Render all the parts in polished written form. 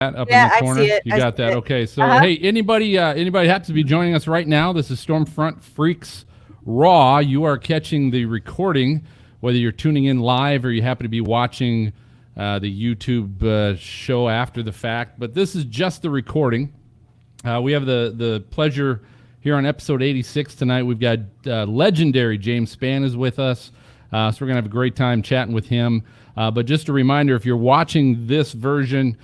up Yeah, in the I corner? see it. You I got see that? it. Okay. So, hey, anybody happens to be joining us right now? This is Stormfront Freaks Raw. You are catching the recording, whether you're tuning in live or you happen to be watching the YouTube show after the fact. But this is just the recording. We have the pleasure here on episode 86 tonight. We've got legendary James Spann is with us. So we're going to have a great time chatting with him. But just a reminder, if you're watching this version,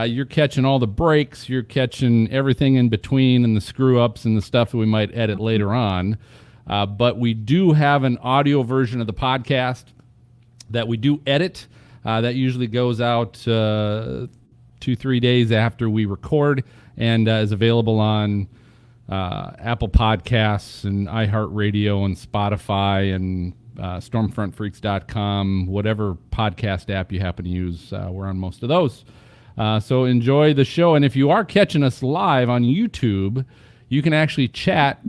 you're catching all the breaks, you're catching everything in between and the screw-ups and the stuff that we might edit later on. But we do have an audio version of the podcast that we do edit. That usually goes out 2-3 days after we record and is available on Apple Podcasts and iHeartRadio and Spotify and stormfrontfreaks.com, whatever podcast app you happen to use. We're on most of those. So enjoy the show. And if you are catching us live on YouTube, you can actually chat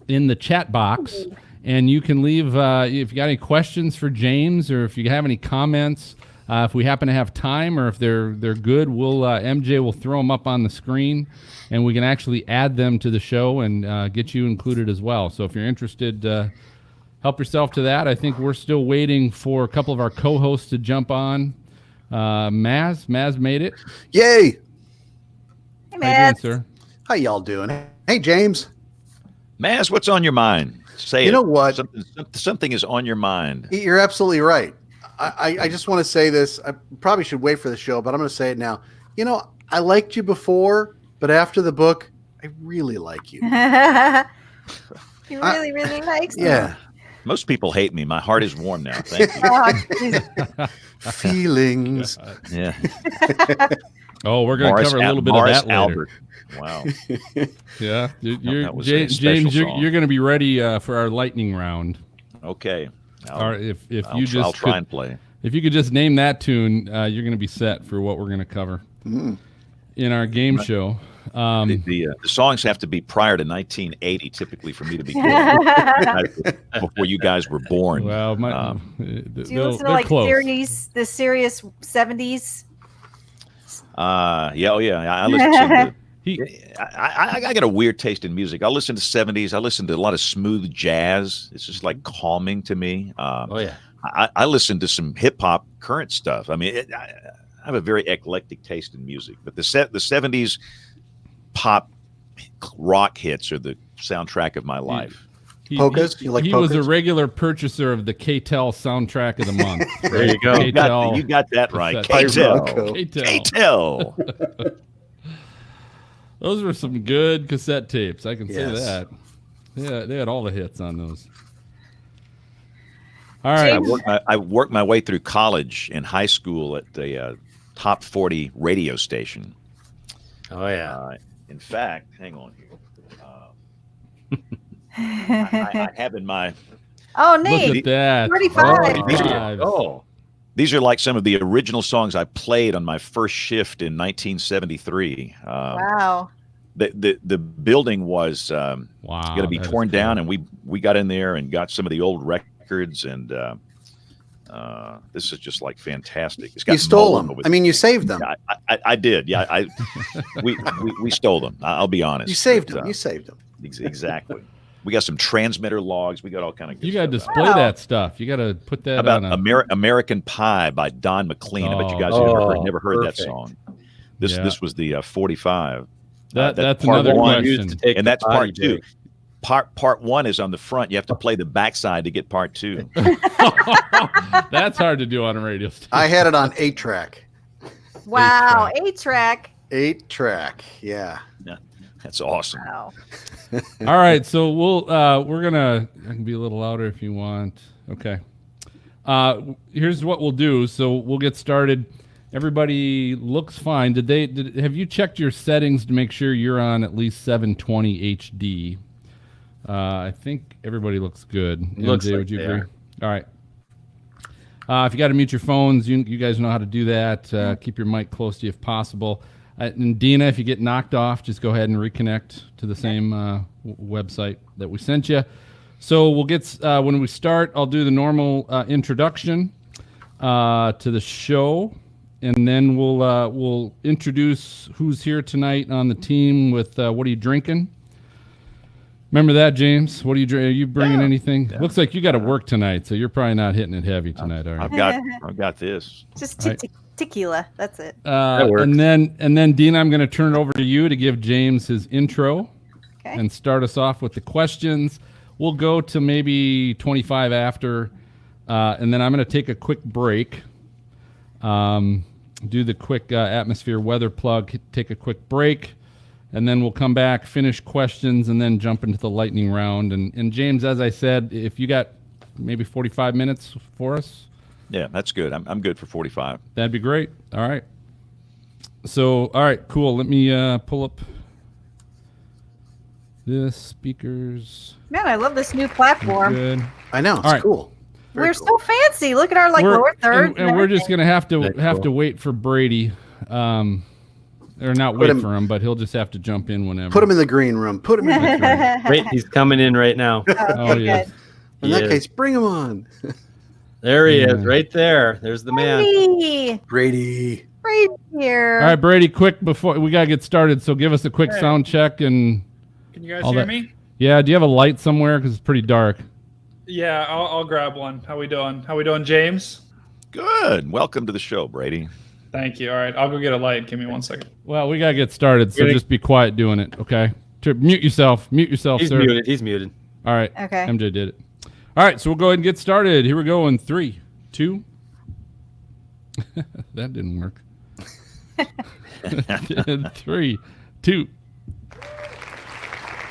in the chat box, and you can leave if you got any questions for James, or if you have any comments. If we happen to have time, or if they're good, we'll MJ will throw them up on the screen, and we can actually add them to the show and get you included as well. So if you're interested, help yourself to that. I think we're still waiting for a couple of our co-hosts to jump on. Maz made it. Yay! Hey, How you man. doing, sir? How y'all doing? Hey, James. Maz, what's on your mind? Say it. You know what? Something is on your mind. You're absolutely right. I just want to say this. I probably should wait for the show, but I'm going to say it now. You know, I liked you before, but after the book, I really like you. He really likes me. Yeah. Most people hate me. My heart is warm now. Thank you. Oh, geez. Feelings. Yeah. Oh, we're going to cover a little bit of Morris that later. Albert. Wow. Yeah, that was a special James, song. you're going to be ready for our lightning round. Okay. Or if I'll try and play. If you could just name that tune, you're going to be set for what we're going to cover in our game show. The songs have to be prior to 1980, typically, for me to be good. Before you guys were born. Well, Do you listen to like close. the serious 70s? Yeah, I listen to. I got a weird taste in music. I listen to 70s. I listen to a lot of smooth jazz. It's just like calming to me. I listen to some hip hop, current stuff. I mean, I have a very eclectic taste in music. But the 70s pop rock hits are the soundtrack of my life. Polkas? You like he polkas? was a regular purchaser of the KTEL soundtrack of the month. There you go. You got that right. KTEL. KTEL. Those were some good cassette tapes. I can say Yes. that. Yeah, they had all the hits on those. All right. I worked my way through college and high school at the top 40 radio station. Oh, yeah. In fact, hang on here. I have in my... Oh, Look neat. at that. 45. Oh. These are like some of the original songs I played on my first shift in 1973. Wow. The building was going to be that is torn cool. down, and we got in there and got some of the old records, and this is just like fantastic. It's got You stole mold them. over I mean, you saved them. I did. Yeah, we stole them. I'll be honest. You saved But, them. You saved them. Exactly. We got some transmitter logs. We got all kind of good You got to stuff. display that stuff. You got to put that How about on American Pie by Don McLean? I bet you guys never heard that song. This was the 45. That's part another one, question. and that's part two. Part one is on the front. You have to play the backside to get part two. That's hard to do on a radio station. I had it on 8-track. Wow. 8-track. 8-track. Yeah. That's awesome. Wow. All right, so we're gonna. I can be a little louder if you want. Okay. Here's what we'll do. So we'll get started. Everybody looks fine. Have you checked your settings to make sure you're on at least 720 HD? I think everybody looks good. Looks MJ, like would you they agree? are. All right. If you got to mute your phones, you guys know how to do that. Keep your mic close to you if possible. And Dina, if you get knocked off, just go ahead and reconnect to the same website that we sent you. So we'll get when we start, I'll do the normal introduction to the show, and then we'll introduce who's here tonight on the team with what are you drinking? Remember that, James? What are you drinking? Are you bringing anything? Yeah. Looks like you got to work tonight, so you're probably not hitting it heavy tonight, are you? I've got this. Just Right. tequila. That's it. That works. And then Dina, I'm going to turn it over to you to give James his intro Okay. and start us off with the questions. We'll go to maybe 25 after, and then I'm going to take a quick break. Do the quick atmosphere weather plug, take a quick break, and then we'll come back, finish questions, and then jump into the lightning round. And James, as I said, if you got maybe 45 minutes for us, Yeah, that's good. I'm good for 45. that'd be great. All right. So, all right, cool. Let me pull up the speakers. Man, I love this new platform. Good. I know. It's All right. cool. Very We're cool. so fancy. Look at our lower third. and we're just gonna have to That's cool. wait for Brady, or not Put wait him- for him, but he'll just have to jump in whenever. Put him in the green room. Put him in the green room. Wait, he's coming in right now. Oh, yeah. good. In He that is. case, bring him on. There he Yeah. is, right there. There's the man. Brady, Brady. right here. All right, Brady, quick before we gotta get started. So give us a quick Hey. sound check and Can you guys All hear that- me? yeah. Do you have a light somewhere? Because it's pretty dark. Yeah, I'll grab one. How we doing? How we doing, James? Good. Welcome to the show, Brady. Thank you. All right, I'll go get a light. Give me 1 second. Well, we gotta get started, so Really? just be quiet doing it, okay? Mute yourself. Mute yourself, He's sir. muted. He's muted. All right. Okay. MJ did it. All right, so we'll go ahead and get started. Here we go in 3, 2. That didn't work. 3, 2.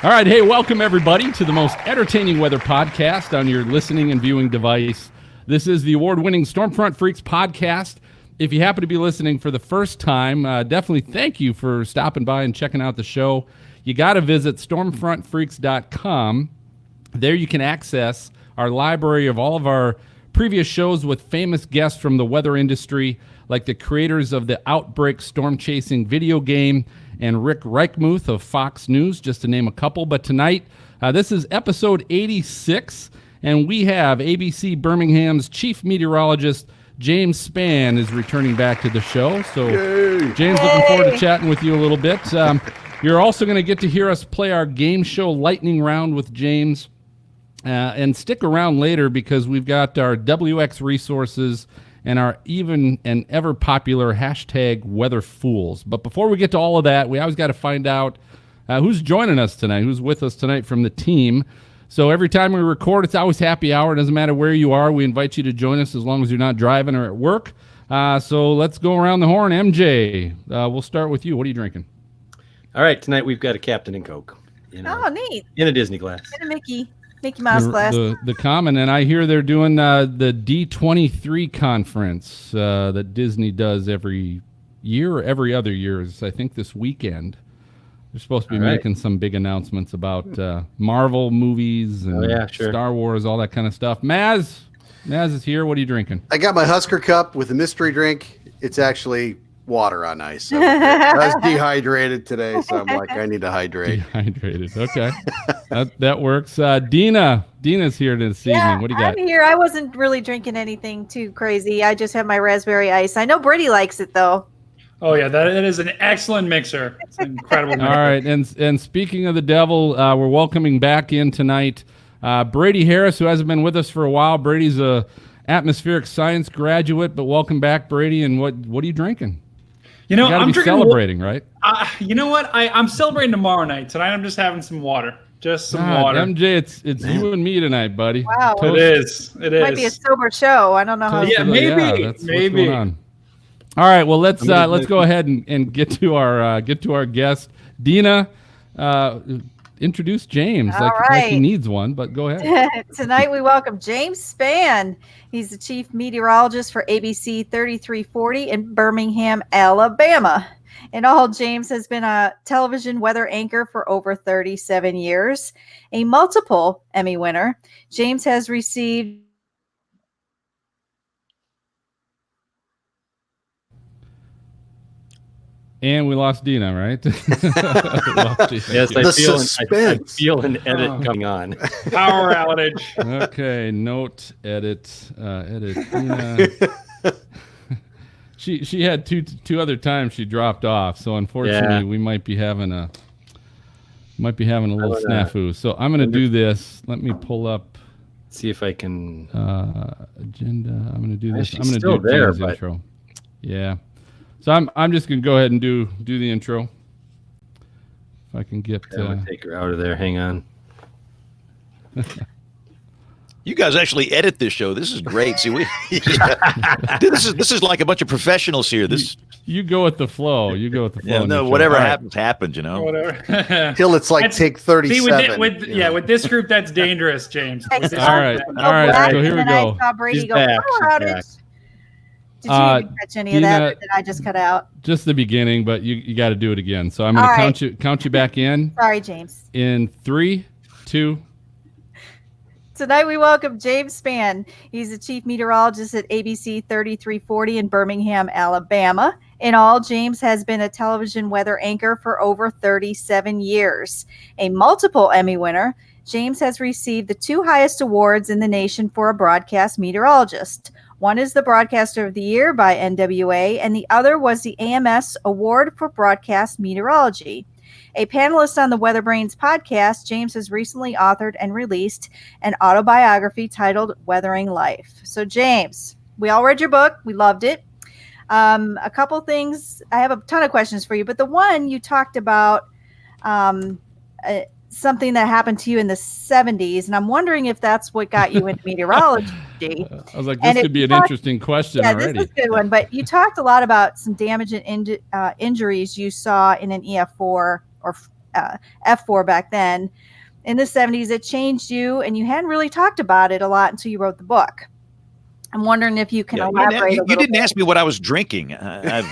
All right, hey, welcome everybody to the most entertaining weather podcast on your listening and viewing device. This is the award-winning Stormfront Freaks podcast. If you happen to be listening for the first time, definitely thank you for stopping by and checking out the show. You got to visit stormfrontfreaks.com. There you can access our library of all of our previous shows with famous guests from the weather industry, like the creators of the Outbreak storm chasing video game and Rick Reichmuth of Fox News, just to name a couple. But tonight, this is episode 86, and we have ABC Birmingham's chief meteorologist, James Spann, is returning back to the show. So, James, looking forward to chatting with you a little bit. You're also going to get to hear us play our game show lightning round with James. And stick around later because we've got our WX resources and our even and ever popular hashtag Weather Fools. But before we get to all of that, we always got to find out who's joining us tonight, who's with us tonight from the team. So every time we record, it's always happy hour. It doesn't matter where you are. We invite you to join us as long as you're not driving or at work. So let's go around the horn. MJ, we'll start with you. What are you drinking? All right, tonight we've got a Captain and Coke. Oh, neat. In a Disney glass. And a Mickey Mouse glass. The common, and I hear they're doing the D23 conference that Disney does every year or every other year. I think this weekend. They're supposed to be All right. making some big announcements about Marvel movies and yeah, sure. Star Wars, all that kind of stuff. Maz is here. What are you drinking? I got my Husker cup with a mystery drink. It's actually water on ice. So I was dehydrated today, so I'm like, I need to hydrate. Dehydrated. Okay, that works. Dina's here this evening. What do you got? I'm here. I wasn't really drinking anything too crazy. I just have my raspberry ice. I know Brady likes it though. Oh yeah, that is an excellent mixer. It's an incredible mixer. All right, and speaking of the devil, we're welcoming back in tonight Brady Harris, who hasn't been with us for a while. Brady's a atmospheric science graduate, but welcome back, Brady. And what are you drinking? You know, You got to I'm be drinking. celebrating, right? You know what? I'm celebrating tomorrow night. Tonight I'm just having some water. Just some God, water. MJ, it's you and me tonight, buddy. Wow. It is. It Might be a is. sober show. I don't know how. Toast Yeah, to the- maybe, that's what's maybe. going on. All right, well let's gonna- go ahead and get to our guest, Dina. Introduce James All like he right. needs one, but go ahead. Tonight we welcome James Spann. He's the chief meteorologist for ABC 3340 in Birmingham, Alabama. In all, James has been a television weather anchor for over 37 years, a multiple Emmy winner. James has received And we lost Dina, right? Lost Dina. Yes, I The feel, I suspense. feel an edit Oh. coming on. Power outage. Okay, note, edit. Dina. She had two other times she dropped off. So unfortunately, we might be having a little snafu. So I'm going to do this. Let me pull up. See if I can. Agenda. I'm going to do this. She's I'm going to still do there, James' intro. Yeah. So I'm just going to go ahead and do the intro. If I can get. I'm gonna take her out of there. Hang on. You guys actually edit this show. This is great. See, this is like a bunch of professionals here. You go with the flow. You go with the flow. Yeah, no, whatever happens, you know. Whatever. Till it's like take 37. With this group, that's dangerous, James. Okay, With so this All group, right. So here we go. I saw Brady She's go back. power She's outage. Did you even catch any of that, or did I just cut out? Just the beginning, but you got to do it again. So I'm going to count you back in. Sorry, James. In 3, 2. Tonight we welcome James Spann. He's the chief meteorologist at ABC 3340 in Birmingham, Alabama. In all, James has been a television weather anchor for over 37 years. A multiple Emmy winner, James has received the 2 highest awards in the nation for a broadcast meteorologist. One is the Broadcaster of the Year by NWA, and the other was the AMS Award for Broadcast Meteorology. A panelist on the Weather Brains podcast, James has recently authored and released an autobiography titled Weathering Life. So, James, we all read your book. We loved it. A couple things. I have a ton of questions for you, but the one you talked about something that happened to you in the 70s, and I'm wondering if that's what got you into meteorology. I was like, this could be an interesting question already. This is a good one. But you talked a lot about some damage and injuries you saw in an EF4 or F4 back then in the 70s. It changed you, and you hadn't really talked about it a lot until you wrote the book. I'm wondering if you can elaborate a little You didn't bit. ask me what I was drinking. Well,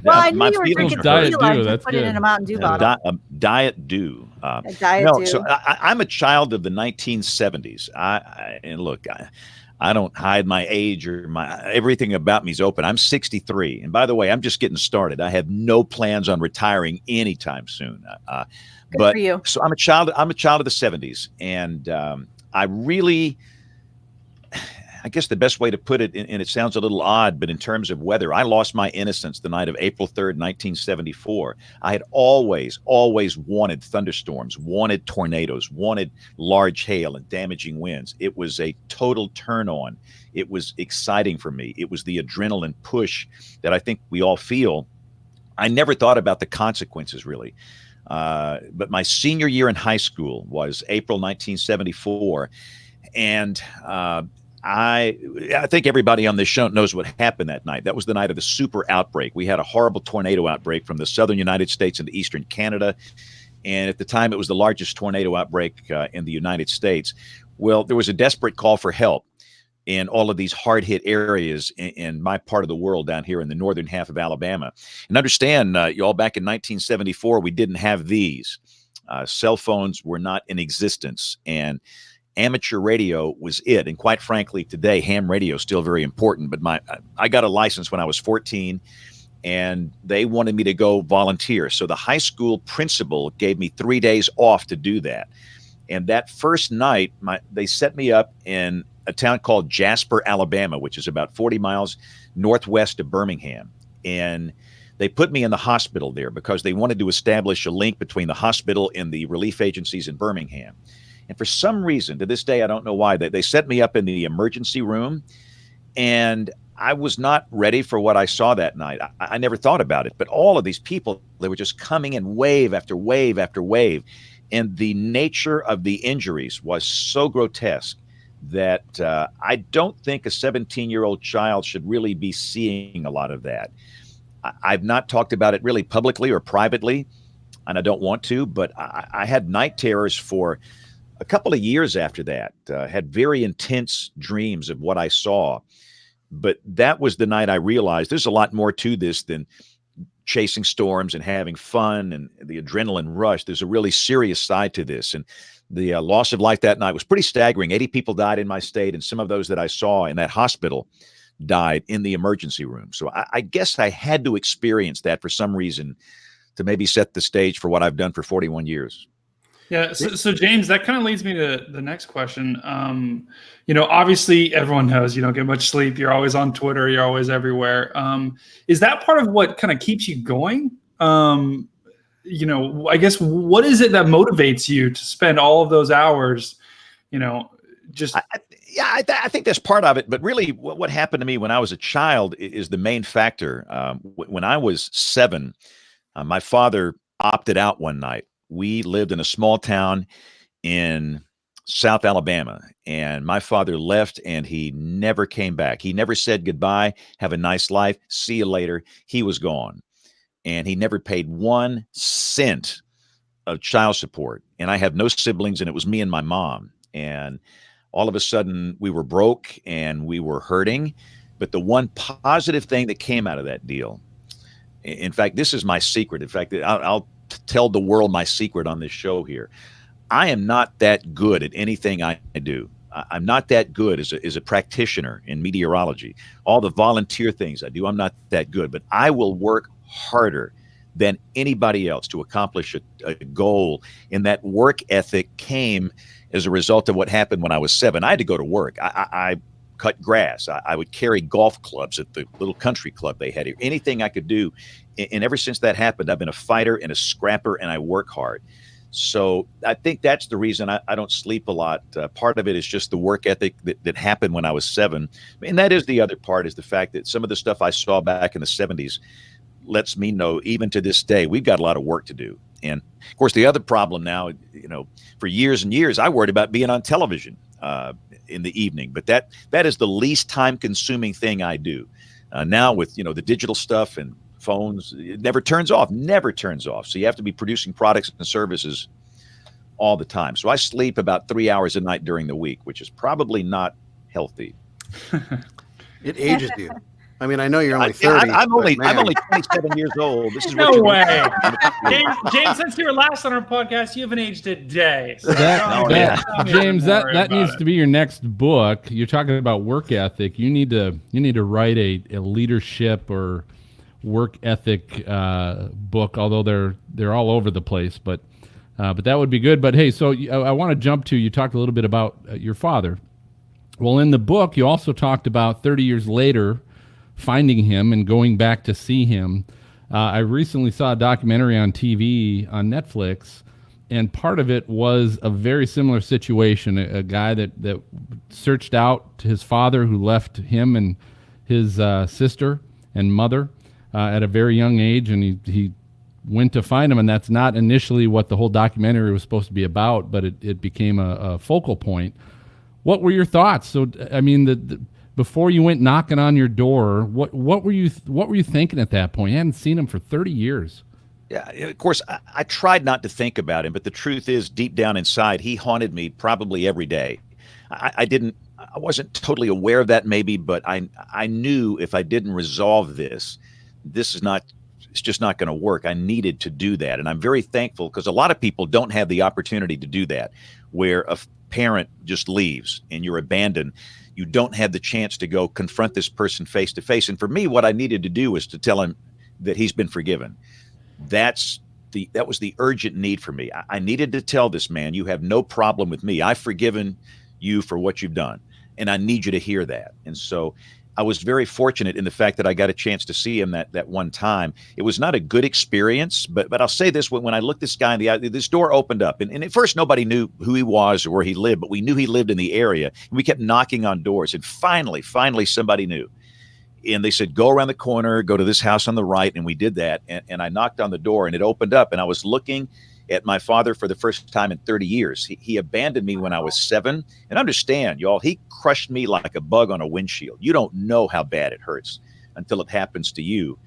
I knew you were drinking Diet tequila. Dew, I that's just put it in a Mountain Dew bottle. Diet Dew. A Diet Dew. So I'm a child of the 1970s. And look, I don't hide my age or everything about me is open. I'm 63, and by the way, I'm just getting started. I have no plans on retiring anytime soon. Good for you. So I'm a child. I'm a child of the 70s, and I really. I guess the best way to put it, and it sounds a little odd, but in terms of weather, I lost my innocence the night of April 3rd, 1974. I had always wanted thunderstorms, wanted tornadoes, wanted large hail and damaging winds. It was a total turn on. It was exciting for me. It was the adrenaline push that I think we all feel. I never thought about the consequences, really. But my senior year in high school was April 1974. And I think everybody on this show knows what happened that night. That was the night of the super outbreak. We had a horrible tornado outbreak from the southern United States into eastern Canada. And at the time, it was the largest tornado outbreak in the United States. Well, there was a desperate call for help in all of these hard-hit areas in my part of the world down here in the northern half of Alabama. And understand, y'all, back in 1974, we didn't have these. Cell phones were not in existence, and amateur radio was it. And quite frankly, today, ham radio is still very important. But I got a license when I was 14, and they wanted me to go volunteer. So the high school principal gave me 3 days off to do that. And that first night, they set me up in a town called Jasper, Alabama, which is about 40 miles northwest of Birmingham. And they put me in the hospital there because they wanted to establish a link between the hospital and the relief agencies in Birmingham. And for some reason, to this day, I don't know why, they set me up in the emergency room, and I was not ready for what I saw that night. I never thought about it, but all of these people, they were just coming in wave after wave after wave. And the nature of the injuries was so grotesque that I don't think a 17-year-old child should really be seeing a lot of that. I've not talked about it really publicly or privately, and I don't want to, but I had night terrors for a couple of years after that. Had very intense dreams of what I saw. But that was the night I realized there's a lot more to this than chasing storms and having fun and the adrenaline rush. There's a really serious side to this. And the loss of life that night was pretty staggering. 80 people died in my state, and some of those that I saw in that hospital died in the emergency room. So I guess I had to experience that for some reason to maybe set the stage for what I've done for 41 years. Yeah. So James, that kind of leads me to the next question. Obviously everyone knows you don't get much sleep. You're always on Twitter. You're always everywhere. Is that part of what kind of keeps you going? I guess what is it that motivates you to spend all of those hours, just. I think that's part of it. But really what happened to me when I was a child is the main factor. When I was 7, my father opted out one night. We lived in a small town in South Alabama, and my father left and he never came back. He never said goodbye, have a nice life, see you later. He was gone, and he never paid 1 cent of child support. And I have no siblings, and it was me and my mom. And all of a sudden we were broke and we were hurting. But the one positive thing that came out of that deal, in fact, this is my secret. In fact, I'll tell the world my secret on this show here. I am not that good at anything I do. I'm not that good as a practitioner in meteorology. All the volunteer things I do, I'm not that good. But I will work harder than anybody else to accomplish a goal. And that work ethic came as a result of what happened when I was 7. I had to go to work. I cut grass. I would carry golf clubs at the little country club they had here. Anything I could do. And ever since that happened, I've been a fighter and a scrapper, and I work hard. So I think that's the reason I don't sleep a lot. Part of it is just the work ethic that happened when I was 7. And that is the other part, is the fact that some of the stuff I saw back in the 70s lets me know, even to this day, we've got a lot of work to do. And of course, the other problem now, for years and years, I worried about being on television in the evening. But that is the least time consuming thing I do. Now with, the digital stuff and phones, it never turns off. So you have to be producing products and services all the time. So I sleep about 3 hours a night during the week, which is probably not healthy. It ages you. I mean, I know you're only 30. I'm only 27 years old. This is No what way. James, since you were last on our podcast, you haven't aged a day. So James, that needs to be your next book. You're talking about work ethic. You need to write a leadership or work ethic book, although they're all over the place, but that would be good. But hey, so I want to jump to, you talked a little bit about your father. Well, in the book, you also talked about 30 years later finding him and going back to see him. I recently saw a documentary on TV on Netflix, and part of it was a very similar situation. A guy that searched out his father, who left him and his sister and mother at a very young age, and he went to find him. And that's not initially what the whole documentary was supposed to be about, but it became a focal point. What were your thoughts? So, I mean, before you went knocking on your door, what were you thinking at that point? You hadn't seen him for 30 years. Yeah, of course, I tried not to think about him, but the truth is, deep down inside, he haunted me probably every day. I wasn't totally aware of that maybe, but I knew if I didn't resolve this it's just not going to work. I needed to do that. And I'm very thankful, because a lot of people don't have the opportunity to do that, where a parent just leaves and you're abandoned. You don't have the chance to go confront this person face to face. And for me, what I needed to do was to tell him that he's been forgiven. That was the urgent need for me. I needed to tell this man, you have no problem with me. I've forgiven you for what you've done, and I need you to hear that. And so I was very fortunate in the fact that I got a chance to see him that one time. It was not a good experience, but I'll say this: when I looked this guy in the eye, this door opened up, and at first nobody knew who he was or where he lived, but we knew he lived in the area, and we kept knocking on doors, and finally somebody knew. And they said, go around the corner, go to this house on the right, and we did that, and I knocked on the door, and it opened up, and I was looking at my father for the first time in 30 years. He abandoned me when I was 7. And understand, y'all, he crushed me like a bug on a windshield. You don't know how bad it hurts until it happens to you.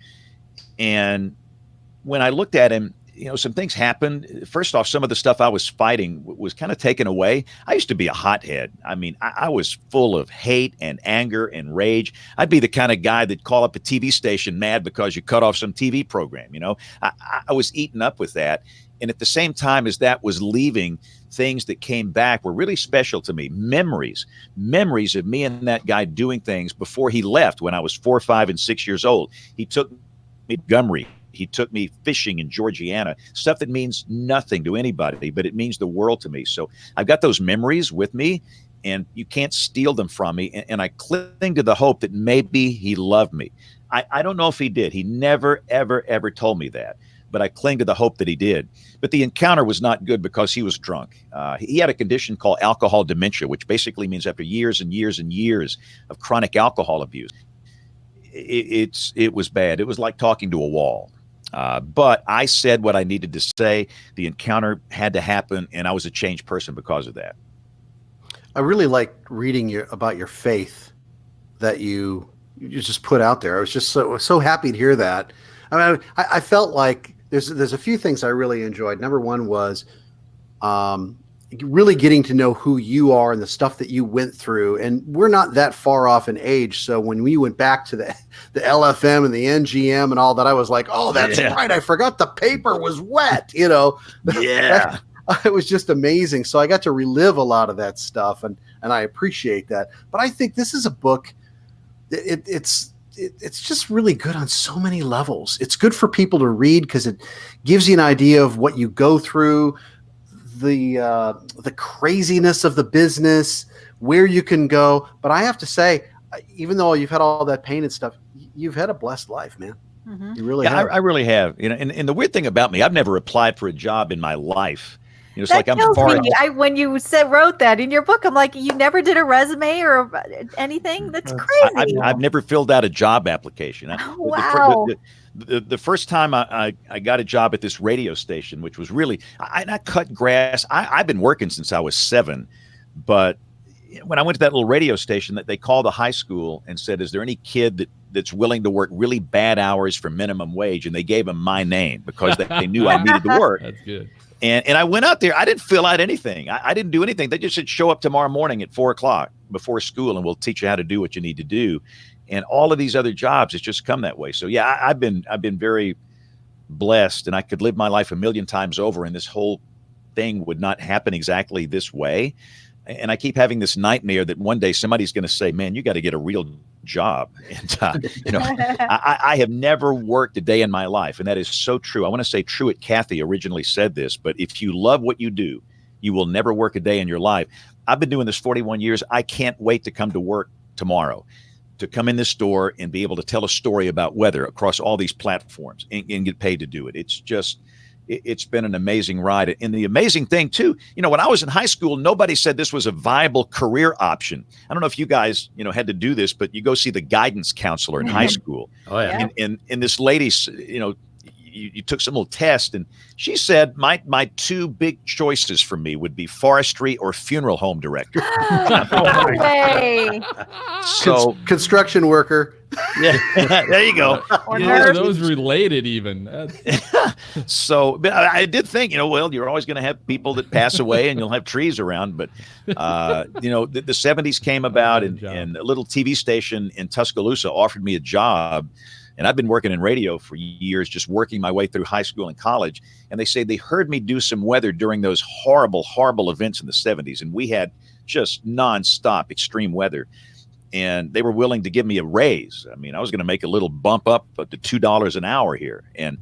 And when I looked at him, some things happened. First off, some of the stuff I was fighting was kind of taken away. I used to be a hothead. I mean, I was full of hate and anger and rage. I'd be the kind of guy that'd call up a TV station mad because you cut off some TV program. I was eaten up with that. And at the same time as that was leaving, things that came back were really special to me. Memories of me and that guy doing things before he left when I was 4, 5, and 6 years old. He took me to Montgomery He took me fishing in Georgiana, stuff that means nothing to anybody, but it means the world to me. So I've got those memories with me, and you can't steal them from me. And I cling to the hope that maybe he loved me. I don't know if he did. He never, ever, ever told me that, but I cling to the hope that he did. But the encounter was not good because he was drunk. He had a condition called alcohol dementia, which basically means after years and years and years of chronic alcohol abuse, it was bad. It was like talking to a wall. But I said what I needed to say. The encounter had to happen, and I was a changed person because of that. I really liked reading about your faith that you just put out there. I was just so happy to hear that. I mean, I felt like there's a few things I really enjoyed. Number one was really getting to know who you are and the stuff that you went through. And we're not that far off in age. So when we went back to the LFM and the NGM and all that, I was like, oh, that's right. I forgot the paper was wet, you know? Yeah. It was just amazing. So I got to relive a lot of that stuff, and I appreciate that. But I think this is a book. It's just really good on so many levels. It's good for people to read because it gives you an idea of what you go through, the craziness of the business, where you can go. But I have to say, even though you've had all that pain and stuff, you've had a blessed life, man. Mm-hmm. You really have. I really have. You know, and the weird thing about me, I've never applied for a job in my life. You know, it's that like I'm far. When you wrote that in your book, I'm like, you never did a resume or anything? That's crazy. I've never filled out a job application. Wow. The first time I got a job at this radio station, which was really, I cut grass. I've been working since I was 7, but when I went to that little radio station, that they called the high school and said, is there any kid that's willing to work really bad hours for minimum wage? And they gave him my name because they knew I needed to work. That's good. And I went out there. I didn't fill out anything. I didn't do anything. They just said, show up tomorrow morning at 4:00 before school, and we'll teach you how to do what you need to do. And all of these other jobs, it's just come that way. So yeah, I've been very blessed, and I could live my life a million times over, and this whole thing would not happen exactly this way. And I keep having this nightmare that one day somebody's going to say, man, you got to get a real job. And, you know, I have never worked a day in my life. And that is so true. I want to say Truett Cathy originally said this, but if you love what you do, you will never work a day in your life. I've been doing this 41 years. I can't wait to come to work tomorrow, to come in this store and be able to tell a story about weather across all these platforms and get paid to do it. It's been an amazing ride. And the amazing thing too, you know, when I was in high school, nobody said this was a viable career option. I don't know if you guys, you know, had to do this, but you go see the guidance counselor in high school. Oh yeah. And this lady, you know, you took some little test, and she said my 2 big choices for me would be forestry or funeral home director. Hey. So construction worker. Yeah, there you go. Yeah, those related even. So but I did think, you know, well, you're always going to have people that pass away and you'll have trees around. But, you know, the 70s came about, and a little TV station in Tuscaloosa offered me a job. And I've been working in radio for years, just working my way through high school and college. And they say they heard me do some weather during those horrible, horrible events in the 70s. And we had just nonstop extreme weather. And they were willing to give me a raise. I mean, I was going to make a little bump up to $2 an hour here. And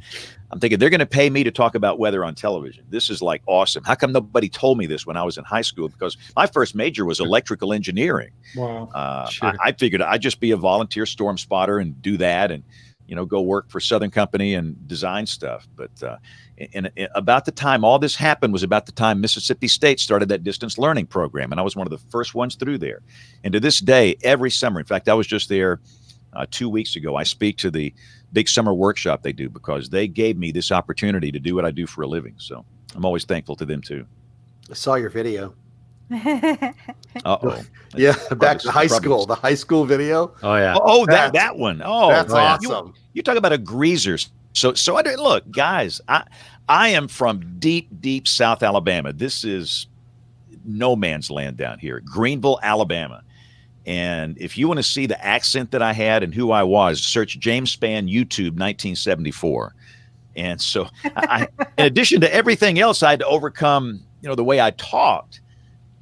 I'm thinking they're going to pay me to talk about weather on television. This is like awesome. How come nobody told me this when I was in high school? Because my first major was electrical engineering. Wow. Sure. I figured I'd just be a volunteer storm spotter and do that, and, you know, go work for Southern Company and design stuff. But and about the time all this happened was about the time Mississippi State started that distance learning program. And I was one of the first ones through there. And to this day, every summer, in fact, I was just there 2 weeks ago. I speak to the big summer workshop they do because they gave me this opportunity to do what I do for a living. So I'm always thankful to them too. I saw your video. Uh-oh. Yeah, back to high school, the high school video. Oh yeah. Oh, that one. Oh, that's yeah. awesome. You talk about a greaser. So look, guys, I am from deep South Alabama. This is no man's land down here, Greenville, Alabama. And if you want to see the accent that I had and who I was, search James Spann YouTube 1974. And so in addition to everything else, I had to overcome, you know, the way I talked.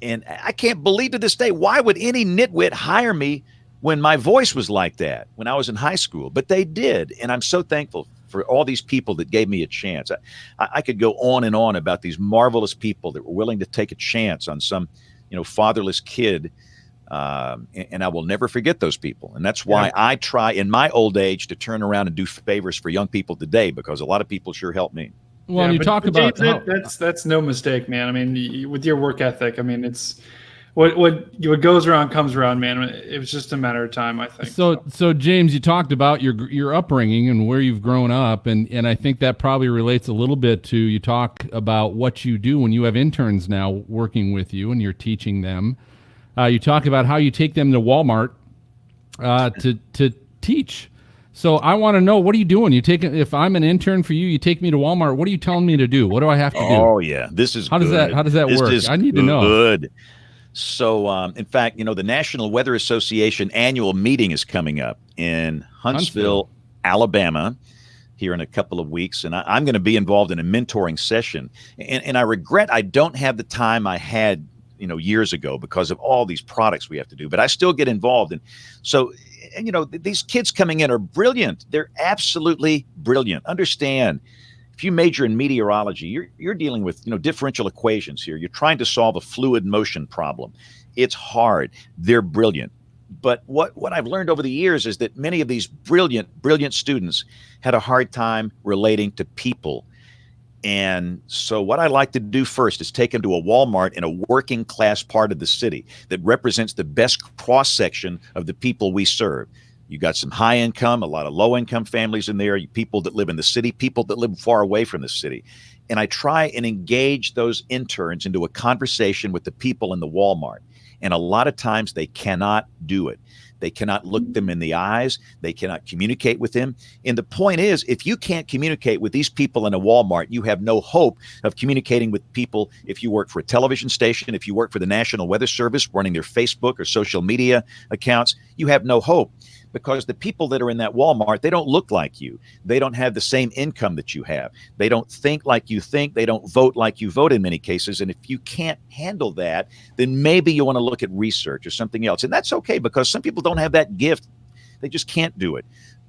And I can't believe to this day, why would any nitwit hire me when my voice was like that when I was in high school? But they did. And I'm so thankful for all these people that gave me a chance. I could go on and on about these marvelous people that were willing to take a chance on some, fatherless kid. And I will never forget those people. And that's why I try in my old age to turn around and do favors for young people today, because a lot of people sure helped me. Well, you talk about James, that's no mistake, man. I mean, with your work ethic, I mean, it's what goes around comes around, man. It was just a matter of time, I think. So James, you talked about your upbringing and where you've grown up, and I think that probably relates a little bit to, you talk about what you do when you have interns now working with you and you're teaching them. You talk about how you take them to Walmart to teach. So I want to know, what are you doing? If I'm an intern for you, you take me to Walmart. What are you telling me to do? What do I have to do? Oh yeah, this is how does that work? I need to know. Good. So, in fact, the National Weather Association annual meeting is coming up in Huntsville, Alabama, here in a couple of weeks, and I'm going to be involved in a mentoring session. And I regret I don't have the time I had, years ago, because of all these products we have to do. But I still get involved, and so. And these kids coming in are brilliant. They're absolutely brilliant. Understand, if you major in meteorology, you're dealing with differential equations here. You're trying to solve a fluid motion problem. It's hard. They're brilliant. But what I've learned over the years is that many of these brilliant students had a hard time relating to people. And so what I like to do first is take them to a Walmart in a working class part of the city that represents the best cross section of the people we serve. You got some high income, a lot of low income families in there, people that live in the city, people that live far away from the city. And I try and engage those interns into a conversation with the people in the Walmart. And a lot of times they cannot do it. They cannot look them in the eyes. They cannot communicate with them. And the point is, if you can't communicate with these people in a Walmart, you have no hope of communicating with people if you work for a television station, if you work for the National Weather Service, running their Facebook or social media accounts. You have no hope, because the people that are in that Walmart, they don't look like you. They don't have the same income that you have. They don't think like you think. They don't vote like you vote in many cases. And if you can't handle that, then maybe you want to look at research or something else. And that's okay, because some people don't have that gift. They just can't do it.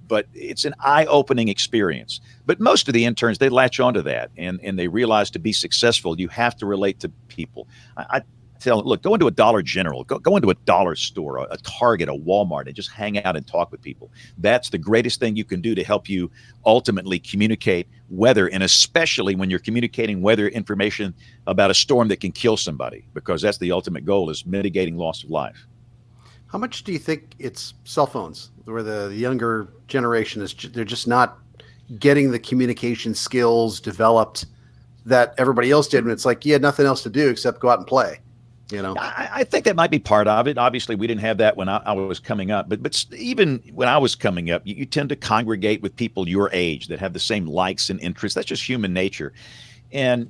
But it's an eye-opening experience. But most of the interns, they latch onto that, and they realize to be successful, you have to relate to people. I tell them, look, go into a Dollar General, go into a dollar store, a Target, a Walmart, and just hang out and talk with people. That's the greatest thing you can do to help you ultimately communicate weather, and especially when you're communicating weather information about a storm that can kill somebody, because that's the ultimate goal, is mitigating loss of life. How much do you think it's cell phones, where the younger generation they're just not getting the communication skills developed that everybody else did when it's like you had nothing else to do except go out and play? I think that might be part of it. Obviously, we didn't have that when I was coming up. But even when I was coming up, you tend to congregate with people your age that have the same likes and interests. That's just human nature. And,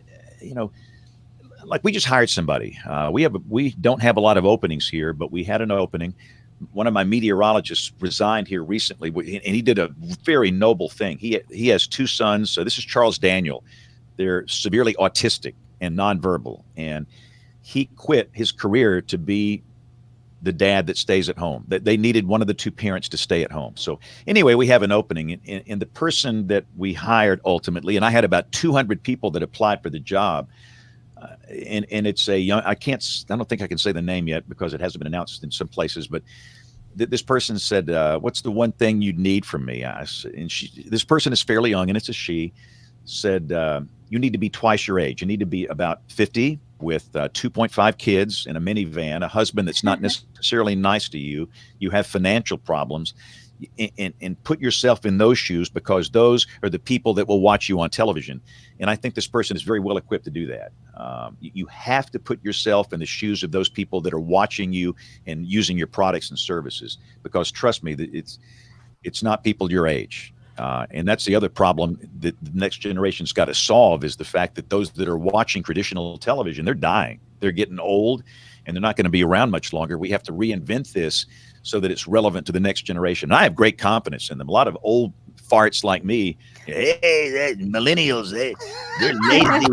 like we just hired somebody. We don't have a lot of openings here, but we had an opening. One of my meteorologists resigned here recently, and he did a very noble thing. He has two sons. So this is Charles Daniel. They're severely autistic and nonverbal. And he quit his career to be the dad that stays at home. That they needed one of the two parents to stay at home. So anyway, we have an opening, and the person that we hired ultimately, and I had about 200 people that applied for the job. And it's a young, I don't think I can say the name yet because it hasn't been announced in some places, but this person said, what's the one thing you'd need from me? This person is fairly young, and it's a she, said, you need to be twice your age. You need to be about 50 with 2.5 kids in a minivan, a husband that's not necessarily nice to you. You have financial problems, and put yourself in those shoes, because those are the people that will watch you on television. And I think this person is very well equipped to do that. You have to put yourself in the shoes of those people that are watching you and using your products and services, because trust me, it's not people your age. And that's the other problem that the next generation's got to solve, is the fact that those that are watching traditional television, they're dying. They're getting old, and they're not going to be around much longer. We have to reinvent this so that it's relevant to the next generation. And I have great confidence in them. A lot of old farts like me, hey, millennials, they're lazy.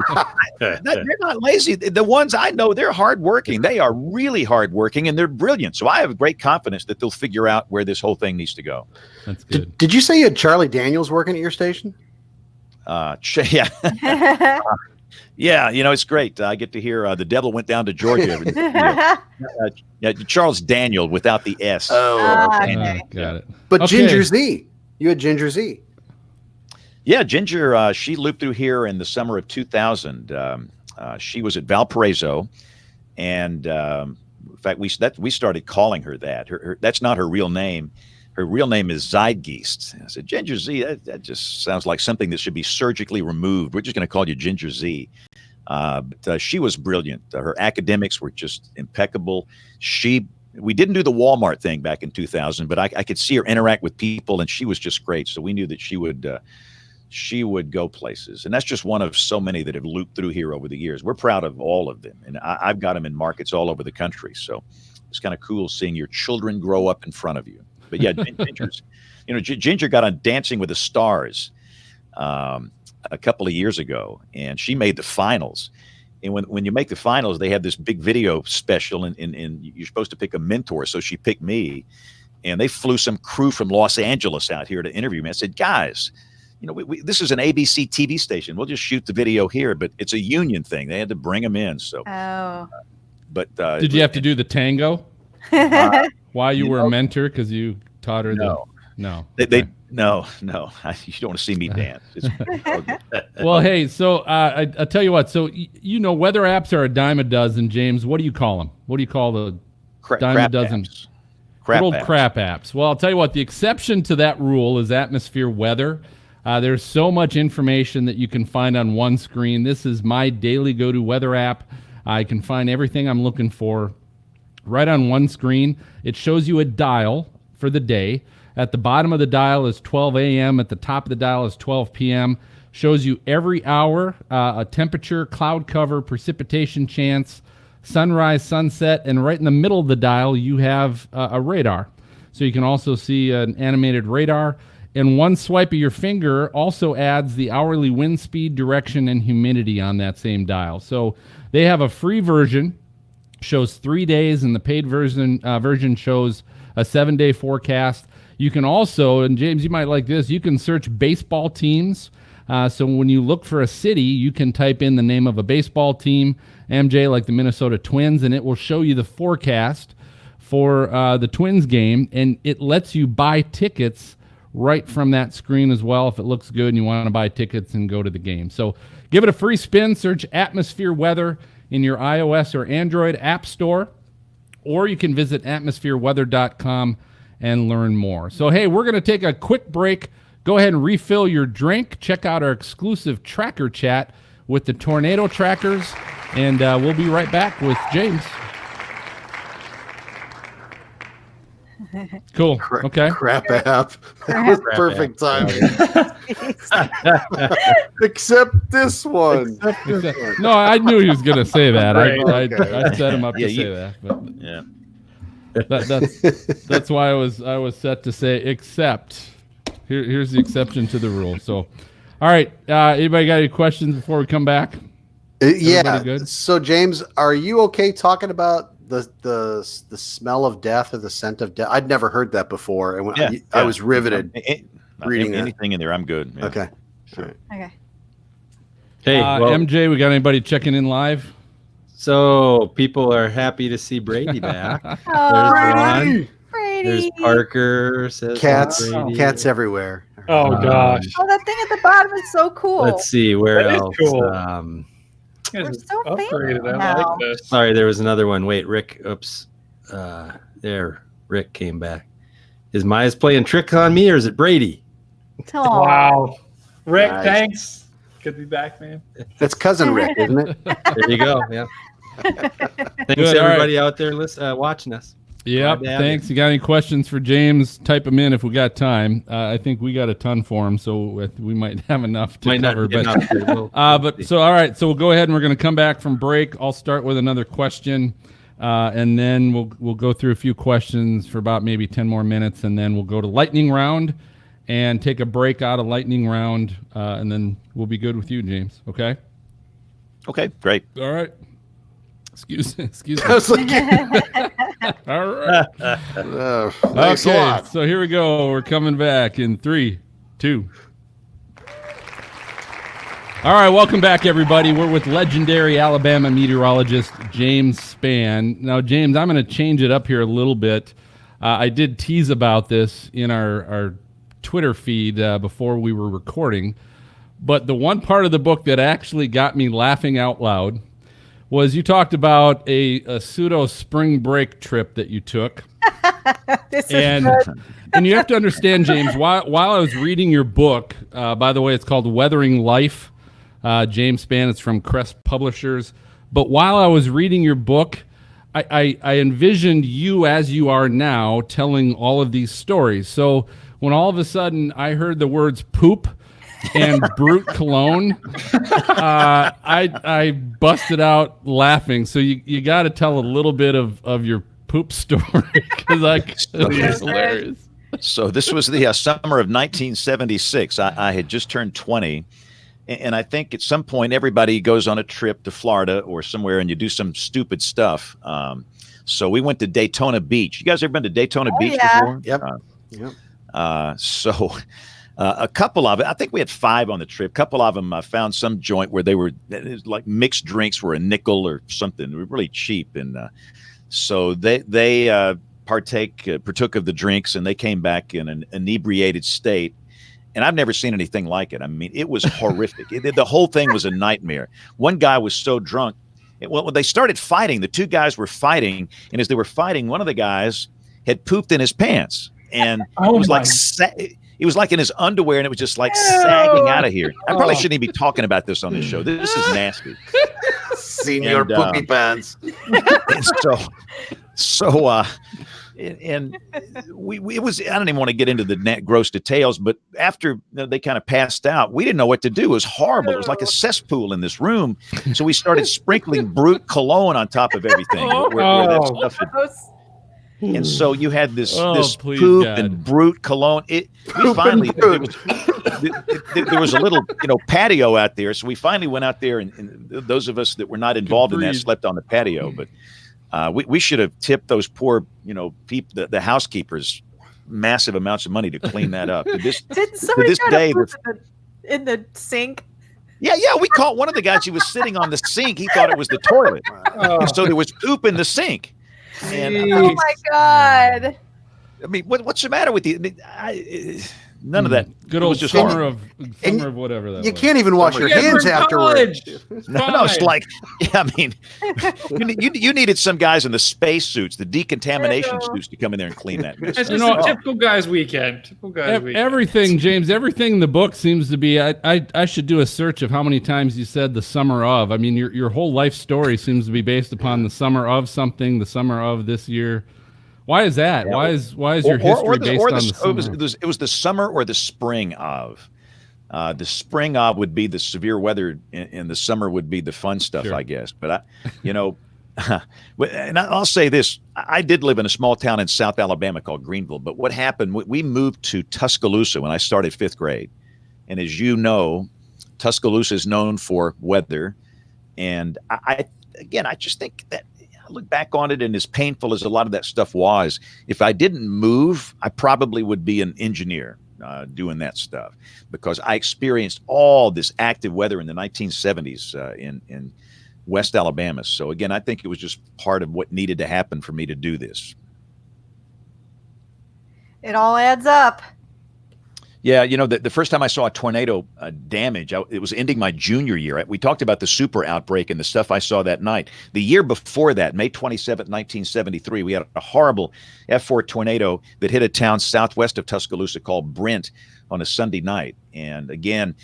They're not lazy. The ones I know, they're hardworking. They are really hardworking, and they're brilliant. So I have great confidence that they'll figure out where this whole thing needs to go. That's good. Did you say you had Charlie Daniels working at your station? Yeah. Yeah, it's great. I get to hear the devil went down to Georgia. Charles Daniel without the S. Okay. Got it. But Okay. Ginger Z, you had Ginger Z. Yeah, Ginger, she looped through here in the summer of 2000. She was at Valparaiso, and in fact, we started calling her that. That's not her real name. Her real name is Zeitgeist. I said, Ginger Z, that just sounds like something that should be surgically removed. We're just going to call you Ginger Z. But she was brilliant. Her academics were just impeccable. We didn't do the Walmart thing back in 2000, but I could see her interact with people, and she was just great. So we knew that she would go places. And that's just one of so many that have looped through here over the years. We're proud of all of them. And I've got them in markets all over the country. So it's kind of cool seeing your children grow up in front of you. But yeah, Ginger got on Dancing with the Stars a couple of years ago, and she made the finals. And when you make the finals, they have this big video special, and you're supposed to pick a mentor. So she picked me, and they flew some crew from Los Angeles out here to interview me. I said, guys, this is an ABC TV station. We'll just shoot the video here, but it's a union thing. They had to bring them in. So, but did you have to do the tango while you were a mentor because you taught her? No. No. No. You don't want to see me dance. Well, hey, so I tell you what. So weather apps are a dime a dozen. James, what do you call them? What do you call the dime a dozen? Crap apps. Well, I'll tell you what. The exception to that rule is atmosphere weather. There's so much information that you can find on one screen. This is my daily go-to weather app. I can find everything I'm looking for right on one screen. It shows you a dial for the day. At the bottom of the dial is 12 a.m. At the top of the dial is 12 p.m. Shows you every hour, a temperature, cloud cover, precipitation chance, sunrise, sunset, and right in the middle of the dial you have a radar. So you can also see an animated radar. And one swipe of your finger also adds the hourly wind speed, direction, and humidity on that same dial. So they have a free version, shows 3 days, and the paid version shows a 7-day forecast. You can also, and James, you might like this, you can search baseball teams. So when you look for a city, you can type in the name of a baseball team, MJ, like the Minnesota Twins, and it will show you the forecast for the Twins game, and it lets you buy tickets right from that screen as well if it looks good and you want to buy tickets and go to the game. So give it a free spin. Search atmosphere weather in your iOS or Android app store, or you can visit atmosphereweather.com and learn more. So, hey, we're going to take a quick break. Go ahead and refill your drink. Check out our exclusive tracker chat with the tornado trackers, and we'll be right back with James. Cool. Okay. Crap app. That was perfect timing. Except this one. No, I knew he was going to say that. Right. I set him up to say that. But Yeah. that's why I was set to say except. Here's the exception to the rule. So, all right. Anybody got any questions before we come back? Yeah. Good? So, James, are you okay talking about the smell of death or the scent of death? I'd never heard that before, and I was riveted reading anything in there. I'm good. Yeah. Okay. Okay. Hey, MJ, we got anybody checking in live? So people are happy to see Brady back. Oh, Brady. Brady. There's Parker. Says Cats everywhere. Oh gosh. Oh, that thing at the bottom is so cool. Let's see where That is else. cool. We're so upgraded. famous I now. like this. Sorry, there was another one. Wait, Rick. Oops. There, Rick came back. Is Maya's playing trick on me, or is it Brady? Aw. Wow. Rick, Nice. thanks. Good to be back, man. That's cousin Rick, isn't it? There you go. Yeah. Thanks Good, everybody out there watching us. Yep. Glad to have Thanks. You got any questions for James? Type them in if we got time. I think we got a ton for him, so we might have enough to Might not cover. be enough, but we'll But see. so all right. So we'll go ahead and we're going to come back from break. I'll start with another question, and then we'll go through a few questions for about maybe 10 more minutes, and then we'll go to lightning round and take a break out of lightning round, and then we'll be good with you, James. Okay. Okay, great. All right. Excuse me. I was like, All right. thanks a Okay, lot. so here we go. We're coming back in 3, 2. All right, welcome back, everybody. We're with legendary Alabama meteorologist James Spann. Now, James, I'm going to change it up here a little bit. I did tease about this in our Twitter feed before we were recording, but the one part of the book that actually got me laughing out loud was you talked about a pseudo spring break trip that you took. And you have to understand, James, while I was reading your book, by the way, it's called Weathering Life, James Spann. It's from Crest Publishers. But while I was reading your book, I envisioned you as you are now telling all of these stories. So when all of a sudden I heard the words poop and brute cologne, I busted out laughing. So you got to tell a little bit of your poop story, because it was hilarious. So this was the summer of 1976. I had just turned 20. And I think at some point everybody goes on a trip to Florida or somewhere and you do some stupid stuff. So we went to Daytona Beach. You guys ever been to Daytona Beach before? Yep. So a couple of it, I think we had 5 on the trip. A couple of them found some joint where they were like mixed drinks were a nickel or something. They were really cheap. And so they partook of the drinks, and they came back in an inebriated state. And I've never seen anything like it. I mean, it was horrific. The whole thing was a nightmare. One guy was so drunk. When they started fighting, the 2 guys were fighting. And as they were fighting, one of the guys had pooped in his pants. And it was like in his underwear, and it was just like sagging out of here. I probably shouldn't even be talking about this on this show. This is nasty. Senior poopy pants. And it was, I don't even want to get into the gross details, but after they kind of passed out, we didn't know what to do. It was horrible. It was like a cesspool in this room. So we started sprinkling brute cologne on top of everything. Where that stuff had, and so you had this poop God. And brute cologne. There was a little patio out there. So we finally went out there, and those of us that were not involved in that slept on the patio. But we should have tipped those poor, people, the housekeepers, massive amounts of money to clean that up. Did somebody try to put in the sink? Yeah. We caught one of the guys. He was sitting on the sink. He thought it was the toilet. So there was poop in the sink. And, oh my God! I mean, what's the matter with you? I mean, none of that. Good old summer of whatever that was. You can't even wash your hands afterwards. No, it's like, I mean, you needed some guys in the space suits, the decontamination suits, to come in there and clean that. It's just a typical guys' weekend. Everything, James, everything in the book seems to be. I should do a search of how many times you said the summer of. I mean, your whole life story seems to be based upon the summer of something, the summer of this year. Why is that? Yeah. Why is your history based on the summer? It was the summer or the spring of. The spring of would be the severe weather, and the summer would be the fun stuff, sure. I guess. But and I'll say this: I did live in a small town in South Alabama called Greenville. But what happened? We moved to Tuscaloosa when I started 5th grade, and as you know, Tuscaloosa is known for weather. And I just think that. Look back on it, and as painful as a lot of that stuff was, if I didn't move, I probably would be an engineer doing that stuff, because I experienced all this active weather in the 1970s in West Alabama. So again, I think it was just part of what needed to happen for me to do this. It all adds up. Yeah, the first time I saw a tornado damage, it was ending my junior year. We talked about the super outbreak and the stuff I saw that night. The year before that, May 27th, 1973, we had a horrible F4 tornado that hit a town southwest of Tuscaloosa called Brent on a Sunday night. And again,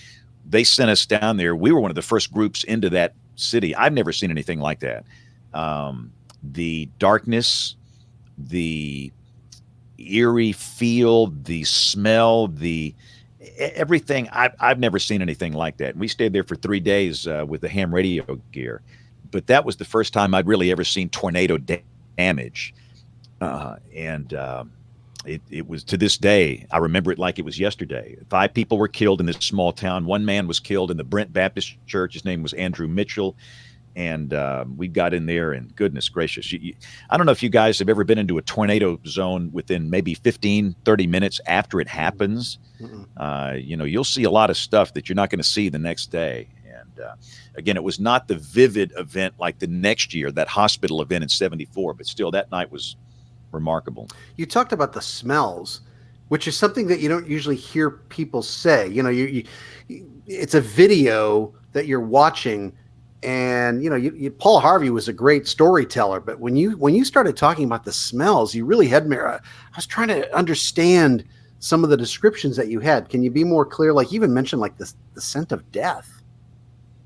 they sent us down there. We were one of the first groups into that city. I've never seen anything like that. The darkness, the eerie feel, the smell, everything. I've never seen anything like that. We stayed there for 3 days with the ham radio gear, but that was the first time I'd really ever seen tornado damage. It was, to this day, I remember it like it was yesterday. 5 people were killed in this small town. 1 man was killed in the Brent Baptist Church. His name was Andrew Mitchell. And we got in there, and goodness gracious, I don't know if you guys have ever been into a tornado zone within maybe 15, 30 minutes after it happens. You'll see a lot of stuff that you're not going to see the next day. again, it was not the vivid event like the next year, that hospital event in '74, but still that night was remarkable. You talked about the smells, which is something that you don't usually hear people say. You know, it's a video that you're watching, and you know, Paul Harvey was a great storyteller, but when you started talking about the smells, you really had me. I was trying to understand some of the descriptions that you had. Can you be more clear? Like you even mentioned like the scent of death.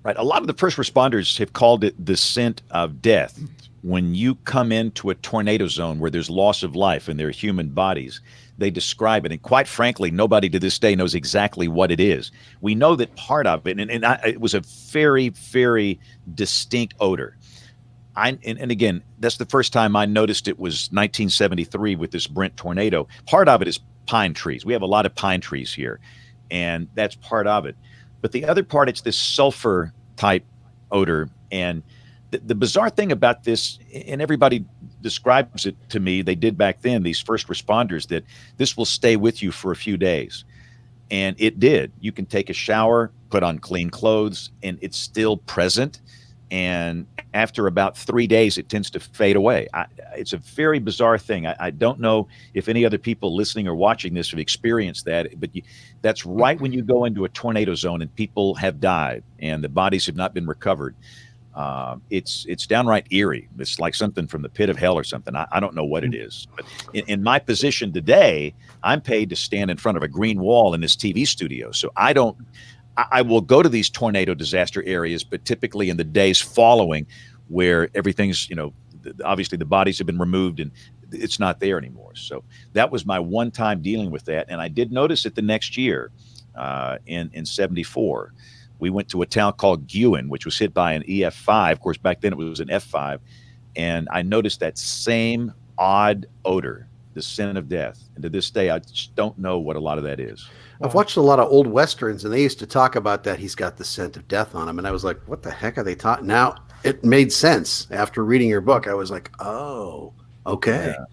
Right. A lot of the first responders have called it the scent of death. When you come into a tornado zone where there's loss of life and there are human bodies, they describe it. And quite frankly, nobody to this day knows exactly what it is. We know that part of it, and it was a very, very distinct odor. And again, that's the first time I noticed it was 1973 with this Brent tornado. Part of it is pine trees. We have a lot of pine trees here, and that's part of it. But the other part, it's this sulfur type odor. And the bizarre thing about this, and everybody describes it to me, they did back then, these first responders, that this will stay with you for a few days. And it did. You can take a shower, put on clean clothes, and it's still present. And after about 3 days, it tends to fade away. It's a very bizarre thing. I don't know if any other people listening or watching this have experienced that, but that's right when you go into a tornado zone and people have died and the bodies have not been recovered. It's downright eerie. It's like something from the pit of hell or something. I don't know what it is. But in my position today, I'm paid to stand in front of a green wall in this TV studio. So I will go to these tornado disaster areas, but typically in the days following, where everything's, obviously the bodies have been removed and it's not there anymore. So that was my one time dealing with that. And I did notice it the next year in '74. We went to a town called Guin, which was hit by an EF5. Of course, back then it was an F5. And I noticed that same odd odor, the scent of death. And to this day, I just don't know what a lot of that is. I've watched a lot of old Westerns, and they used to talk about that. He's got the scent of death on him. And I was like, what the heck are they talking? Now it made sense after reading your book. I was like, oh, okay. Yeah.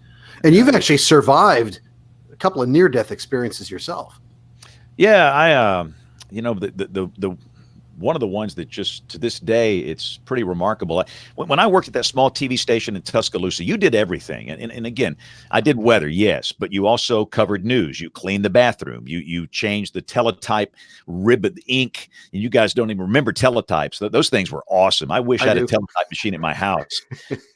And you've actually survived a couple of near-death experiences yourself. Yeah, I, the one of the ones that just to this day, it's pretty remarkable. When I worked at that small TV station in Tuscaloosa, you did everything. And again, I did weather, yes, but you also covered news. You cleaned the bathroom. You changed the teletype ribbon ink. And you guys don't even remember teletypes. Those things were awesome. I wish I had a teletype machine at my house.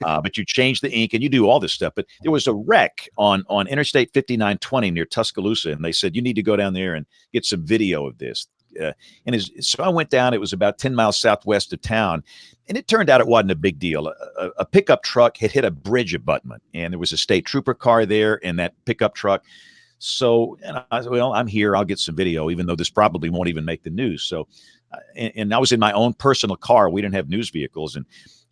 But you changed the ink and you do all this stuff. But there was a wreck on Interstate 5920 near Tuscaloosa. And they said, you need to go down there and get some video of this. So I went down. It was about 10 miles southwest of town, and it turned out it wasn't a big deal. A pickup truck had hit a bridge abutment, and there was a state trooper car there in that pickup truck. So I said, well, I'm here. I'll get some video, even though this probably won't even make the news. So, and I was in my own personal car. We didn't have news vehicles, and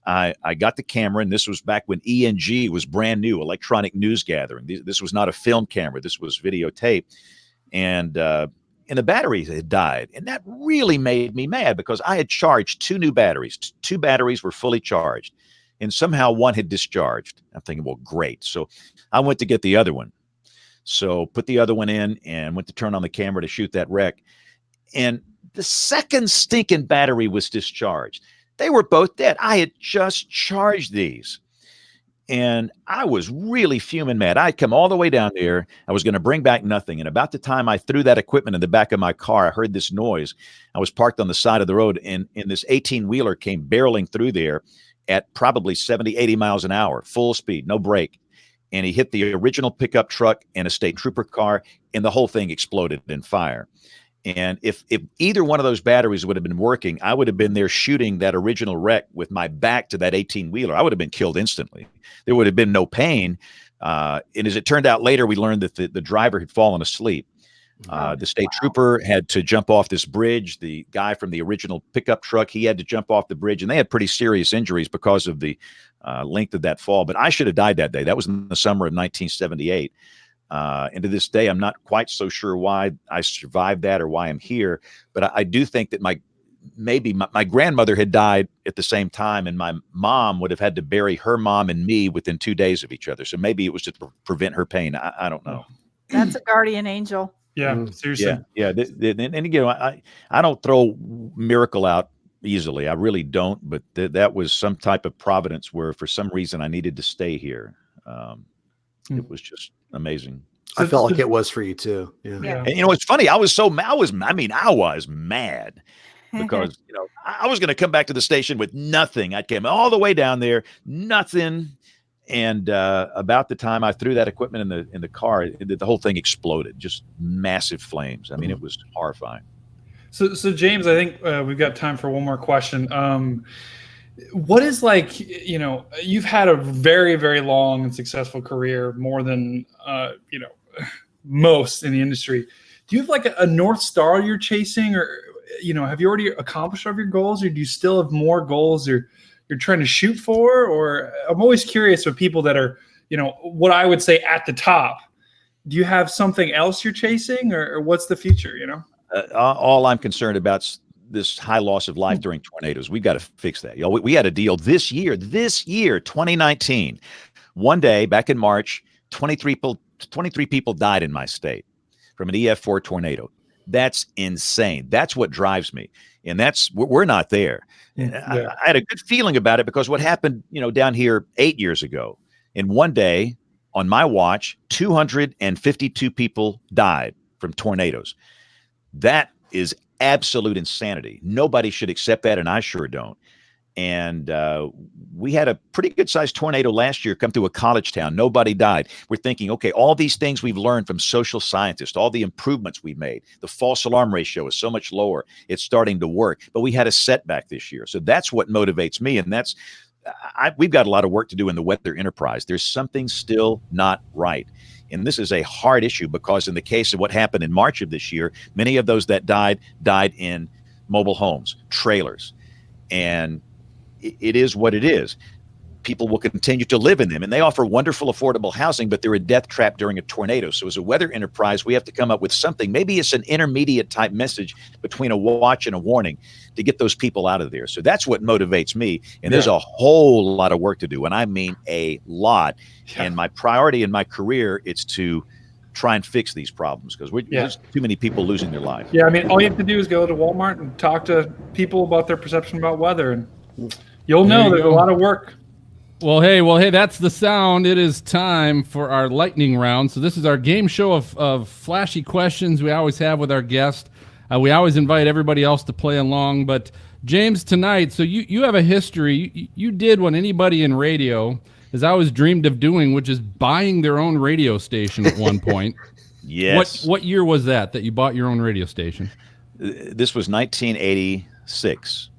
I got the camera, and this was back when ENG was brand new, electronic news gathering. This was not a film camera. This was videotape, and the batteries had died. And that really made me mad because I had charged 2 new batteries. 2 batteries were fully charged, and somehow one had discharged. I'm thinking, well, great. So I went to get the other one. So put the other one in and went to turn on the camera to shoot that wreck. And the second stinking battery was discharged. They were both dead. I had just charged these. And I was really fuming mad. I'd come all the way down there. I was going to bring back nothing. And about the time I threw that equipment in the back of my car, I heard this noise. I was parked on the side of the road, and this 18-wheeler came barreling through there at probably 70, 80 miles an hour, full speed, no brake. And he hit the original pickup truck and a state trooper car, and the whole thing exploded in fire. And if either one of those batteries would have been working, I would have been there shooting that original wreck with my back to that 18-wheeler. I would have been killed instantly. There would have been no pain. And as it turned out later, we learned that the driver had fallen asleep. The state trooper had to jump off this bridge. The guy from the original pickup truck, he had to jump off the bridge, and they had pretty serious injuries because of the length of that fall. But I should have died that day. That was in the summer of 1978. And to this day, I'm not quite so sure why I survived that or why I'm here. But I do think that my grandmother had died at the same time, and my mom would have had to bury her mom and me within 2 days of each other. So maybe it was to prevent her pain. I don't know. That's a guardian angel. Yeah, seriously. Yeah. And again, I don't throw miracle out easily. I really don't, but that was some type of providence where for some reason I needed to stay here. It was just amazing. I felt like it was for you too. Yeah. And it's funny. I was mad because, I was going to come back to the station with nothing. I came all the way down there, nothing. And about the time I threw that equipment in the car, the whole thing exploded, just massive flames. I mean, it was horrifying. So James, I think we've got time for one more question. What is you've had a very, very long and successful career, more than, most in the industry. Do you have a North Star you're chasing, or, have you already accomplished all of your goals, or do you still have more goals you're trying to shoot for? Or I'm always curious with people that are, what I would say at the top. Do you have something else you're chasing, or what's the future, All I'm concerned about is this high loss of life during tornadoes. We've got to fix that. We had a deal this year, 2019. One day back in March, 23 people died in my state from an EF4 tornado. That's insane. That's what drives me. And we're not there. I had a good feeling about it because what happened, down here 8 years ago, in one day on my watch, 252 people died from tornadoes. That is absolute insanity. Nobody should accept that, and I sure don't. And we had a pretty good-sized tornado last year come through a college town. Nobody died. We're thinking, okay, all these things we've learned from social scientists, all the improvements we've made, the false alarm ratio is so much lower. It's starting to work. But we had a setback this year. So that's what motivates me, and we've got a lot of work to do in the weather enterprise. There's something still not right. And this is a hard issue because in the case of what happened in March of this year, many of those that died in mobile homes, trailers. And it is what it is. People will continue to live in them, and they offer wonderful, affordable housing, but they're a death trap during a tornado. So as a weather enterprise, we have to come up with something. Maybe it's an intermediate type message between a watch and a warning to get those people out of there. So that's what motivates me. And there's a whole lot of work to do, and I mean a lot. Yeah. And my priority in my career is to try and fix these problems because there's too many people losing their life. Yeah, I mean, all you have to do is go to Walmart and talk to people about their perception about weather, and you'll know there's a lot of work. Well, hey, that's the sound. It is time for our lightning round. So this is our game show of flashy questions we always have with our guest. We always invite everybody else to play along. But James, tonight, so you have a history. You did what anybody in radio has always dreamed of doing, which is buying their own radio station at one point. Yes. What year was that you bought your own radio station? This was 1986.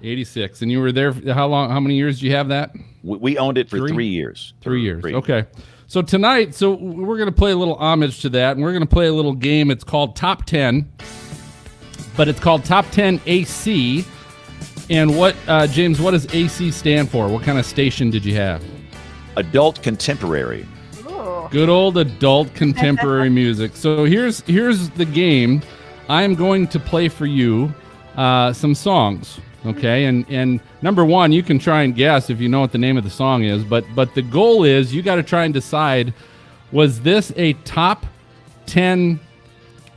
86. And you were there, how long? How many years did you have that? We owned it for 3 years. 3 years. Okay. So tonight, we're going to play a little homage to that, and we're going to play a little game. It's called Top 10, but it's called Top 10 AC. And James, what does AC stand for? What kind of station did you have? Adult contemporary. Ooh. Good old adult contemporary music. So here's the game. I'm going to play for you some songs. Okay, and number one, you can try and guess if you know what the name of the song is, but the goal is you got to try and decide, was this a top 10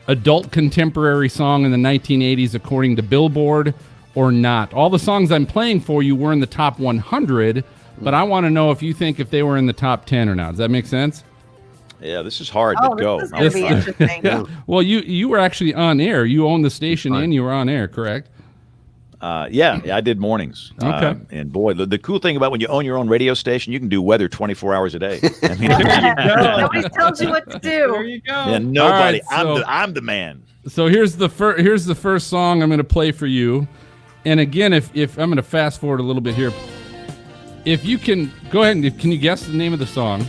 adult contemporary song in the 1980s according to Billboard or not? All the songs I'm playing for you were in the top 100, but I want to know if you think if they were in the top 10 or not. Does that make sense? Yeah, this is hard, but go. This is going to be interesting. Yeah. Well, you were actually on air. You owned the station and you were on air, correct? Yeah, I did mornings. Okay. And boy, the cool thing about when you own your own radio station, you can do weather 24 hours a day. I mean, nobody tells you what to do. There you go. Yeah, nobody. Right, I'm the man. So here's the first song I'm going to play for you. And again, if I'm going to fast forward a little bit here, if you can go ahead and can you guess the name of the song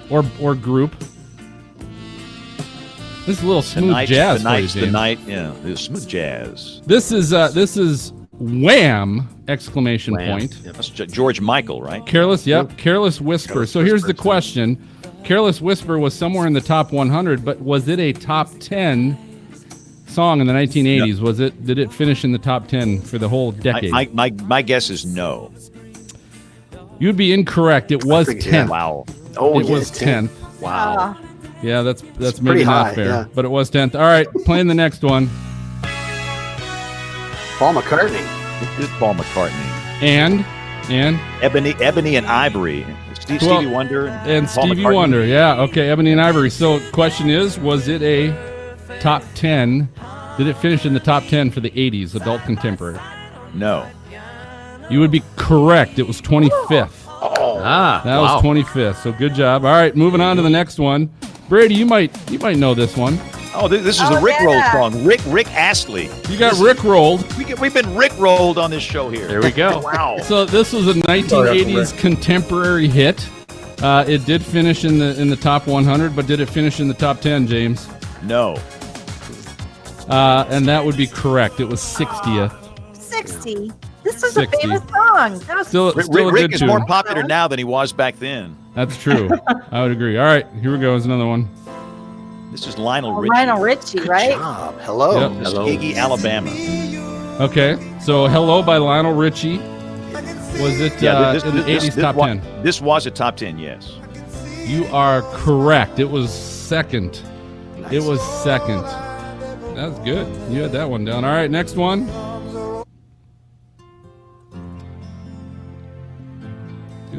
or group? This is a little smooth jazz. It's smooth jazz. This is Wham! Exclamation point. Yeah, that's George Michael, right? Careless, yep. Careless Whisper. So here's the question. Careless Whisper was somewhere in the top 100, but was it a top 10 song in the 1980s? No. Did it finish in the top 10 for the whole decade? My guess is no. You'd be incorrect. It was 10th. Wow. Oh, it was 10th. Wow. Yeah, that's maybe not fair, but it was 10th. All right, playing the next one. Paul McCartney. This is Paul McCartney. And Ebony and Ivory. Stevie Wonder and Paul Stevie McCartney. Wonder. Yeah, okay, Ebony and Ivory. So question is, was it a top 10? Did it finish in the top 10 for the 80s, adult contemporary? No. You would be correct. It was 25th. That was 25th. So good job. All right, moving on to the next one. Brady, you might know this one. Oh, this is the Rick Roll song. Rick Astley. You got Rick rolled. We've been Rick rolled on this show here. There we go. Wow. So this was a 1980s contemporary hit. It did finish in the top 100, but did it finish in the top 10, James? No. And that would be correct. It was 60th. 60. This is 60. a famous song. That was Still a Rick good is tune. more popular now than he was back then. That's true. I would agree. All right, here we go. Here's another one. This is Lionel Richie. Lionel Richie, right? Good job. Hello. Yep. This is Iggy, Alabama. Okay, so Hello by Lionel Richie. Was it in the 80s top 10? This was a top 10, yes. You are correct. It was second. Nice. It was second. That's good. You had that one down. All right, next one.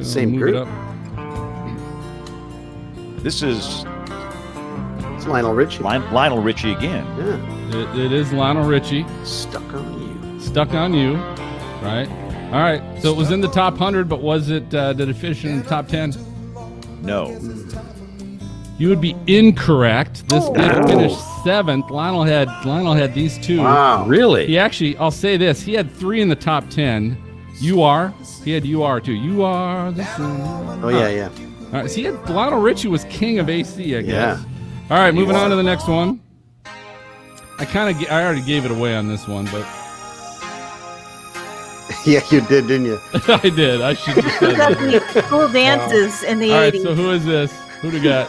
Same Move group. it up. This is It's Lionel Richie. Lionel Richie again. Yeah. It is Lionel Richie. Stuck on you. Stuck on You. Right. All right. So it was in the top 100, but was it? Did it finish in the top 10? No. You would be incorrect. This did finish 7th. Lionel had these two. Wow. Really? He actually, I'll say this, he had 3 in the top 10. You Are. He had You Are too. You Are the Sun. Oh, yeah. All right, so he had, Lionel Richie was king of AC, I guess. Yeah. All right, moving on to the next one. I already gave it away on this one, but Yeah, you did, didn't you? I did. I should have said Got that. the cool dances in the All right, 80s. so who is this? Who do we got?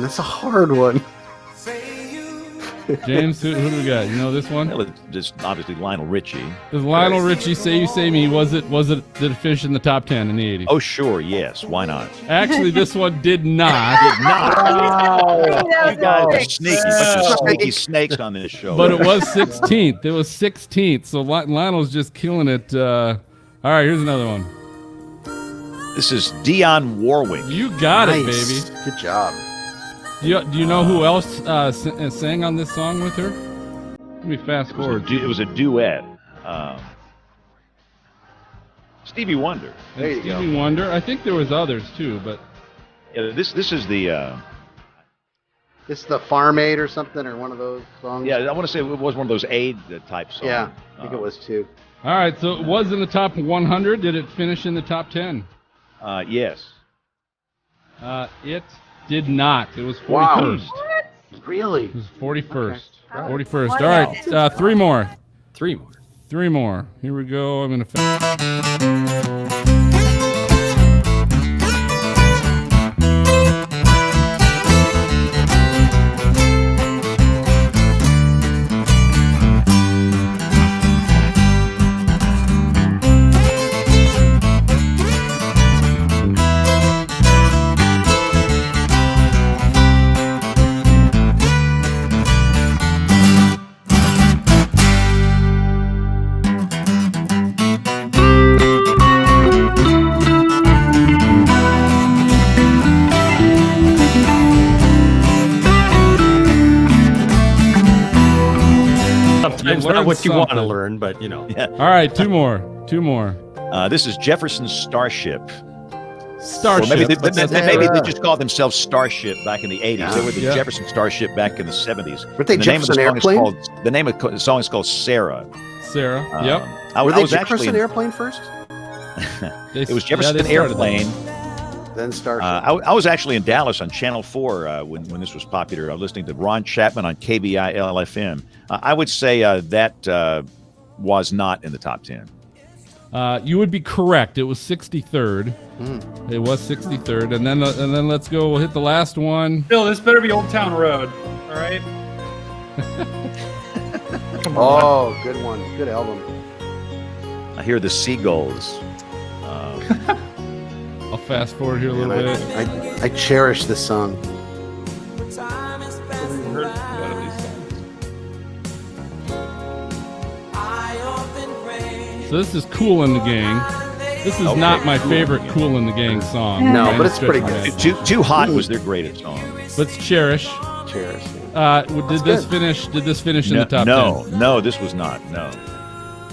That's a hard one. James, who do we got? You know this one? Well, it's obviously Lionel Richie. Is Lionel Richie Say You Say Me? Did it finish in the top 10 in the 80s? Oh, sure, yes. Why not? Actually, this one did not. Did not. That You guys are was sneaky. Bunch of sneaky snakes on this show. But it was 16th. It was 16th. So Lionel's just killing it. All right, here's another one. This is Dionne Warwick. You got it, Nice. baby. Good job. Do you know who else sang on this song with her? Let me fast forward. It was a duet. Stevie Wonder. There you go. Stevie Wonder. I think there was others too, but Yeah, this is the This is the Farm Aid or something, or one of those songs. I want to say it was one of those aid type songs. Yeah, I think it was too. all right. So it was in the top 100. Did it finish in the top 10? Yes. It did not. It was 41st. Wow. Really? It was 41st. Okay. 41st. All right. 3 more. 3 more. 3 more. Here we go. I'm gonna. Sometimes learn not what you want to something. learn, but you know. Yeah. All right. 2 more. 2 more. This is Jefferson's Starship. Starship. Or maybe What's that? they just called themselves Starship back in the 80s. They were the Yeah. Jefferson Starship back in the 70s. Weren't they Jefferson Airplane? The name of the song is called Sarah. Sarah. Um, Yep. Were I they was actually Jefferson Airplane first? it was Jefferson they started Airplane. Then Starship. I was actually in Dallas on Channel 4 when this was popular. I was listening to Ron Chapman on KBI LFM. I would say that was not in the top 10. You would be correct. It was 63rd. It was 63rd, and then let's go. We'll hit the last one. Bill, this better be Old Town Road. All right. Come on. Oh, good one. Good album. I hear the Seagulls. I'll fast forward here a Man, little bit. I cherish this song. So this is Cool in the Gang. This is not my favorite Cool in the Gang song. No, by but any it's pretty stretch of good. the Too Hot was their greatest song. Let's Cherish. Cheers. Did this finish in the top 10? No, this was not. No.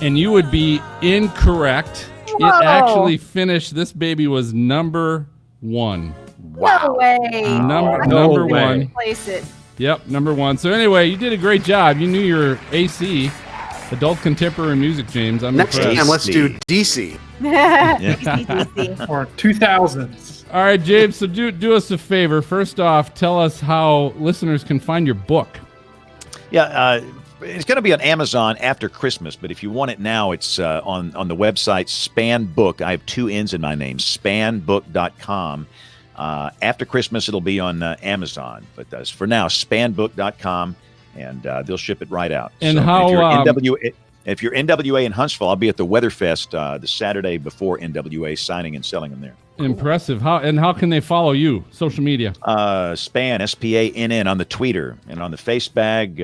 And you would be incorrect. Whoa. It actually finished. This baby was number 1. No way. Number way. 1. Place it. Yep, number 1. So anyway, you did a great job. You knew your AC, adult contemporary music, James. I'm Next impressed. time, let's do DC. DC. Or 2000s. All right, James. So do us a favor. First off, tell us how listeners can find your book. Yeah, it's going to be on Amazon after Christmas, but if you want it now, it's on the website Spann Book. I have 2 N's in my name, spannbook.com. After Christmas, it'll be on Amazon, but for now, spannbook.com, and they'll ship it right out. And so how if you're NWA in Huntsville, I'll be at the Weatherfest the Saturday before NWA, signing and selling them there. impressive. How can they follow you? Social media. Spann, SPANN on the Twitter and on the Facebag,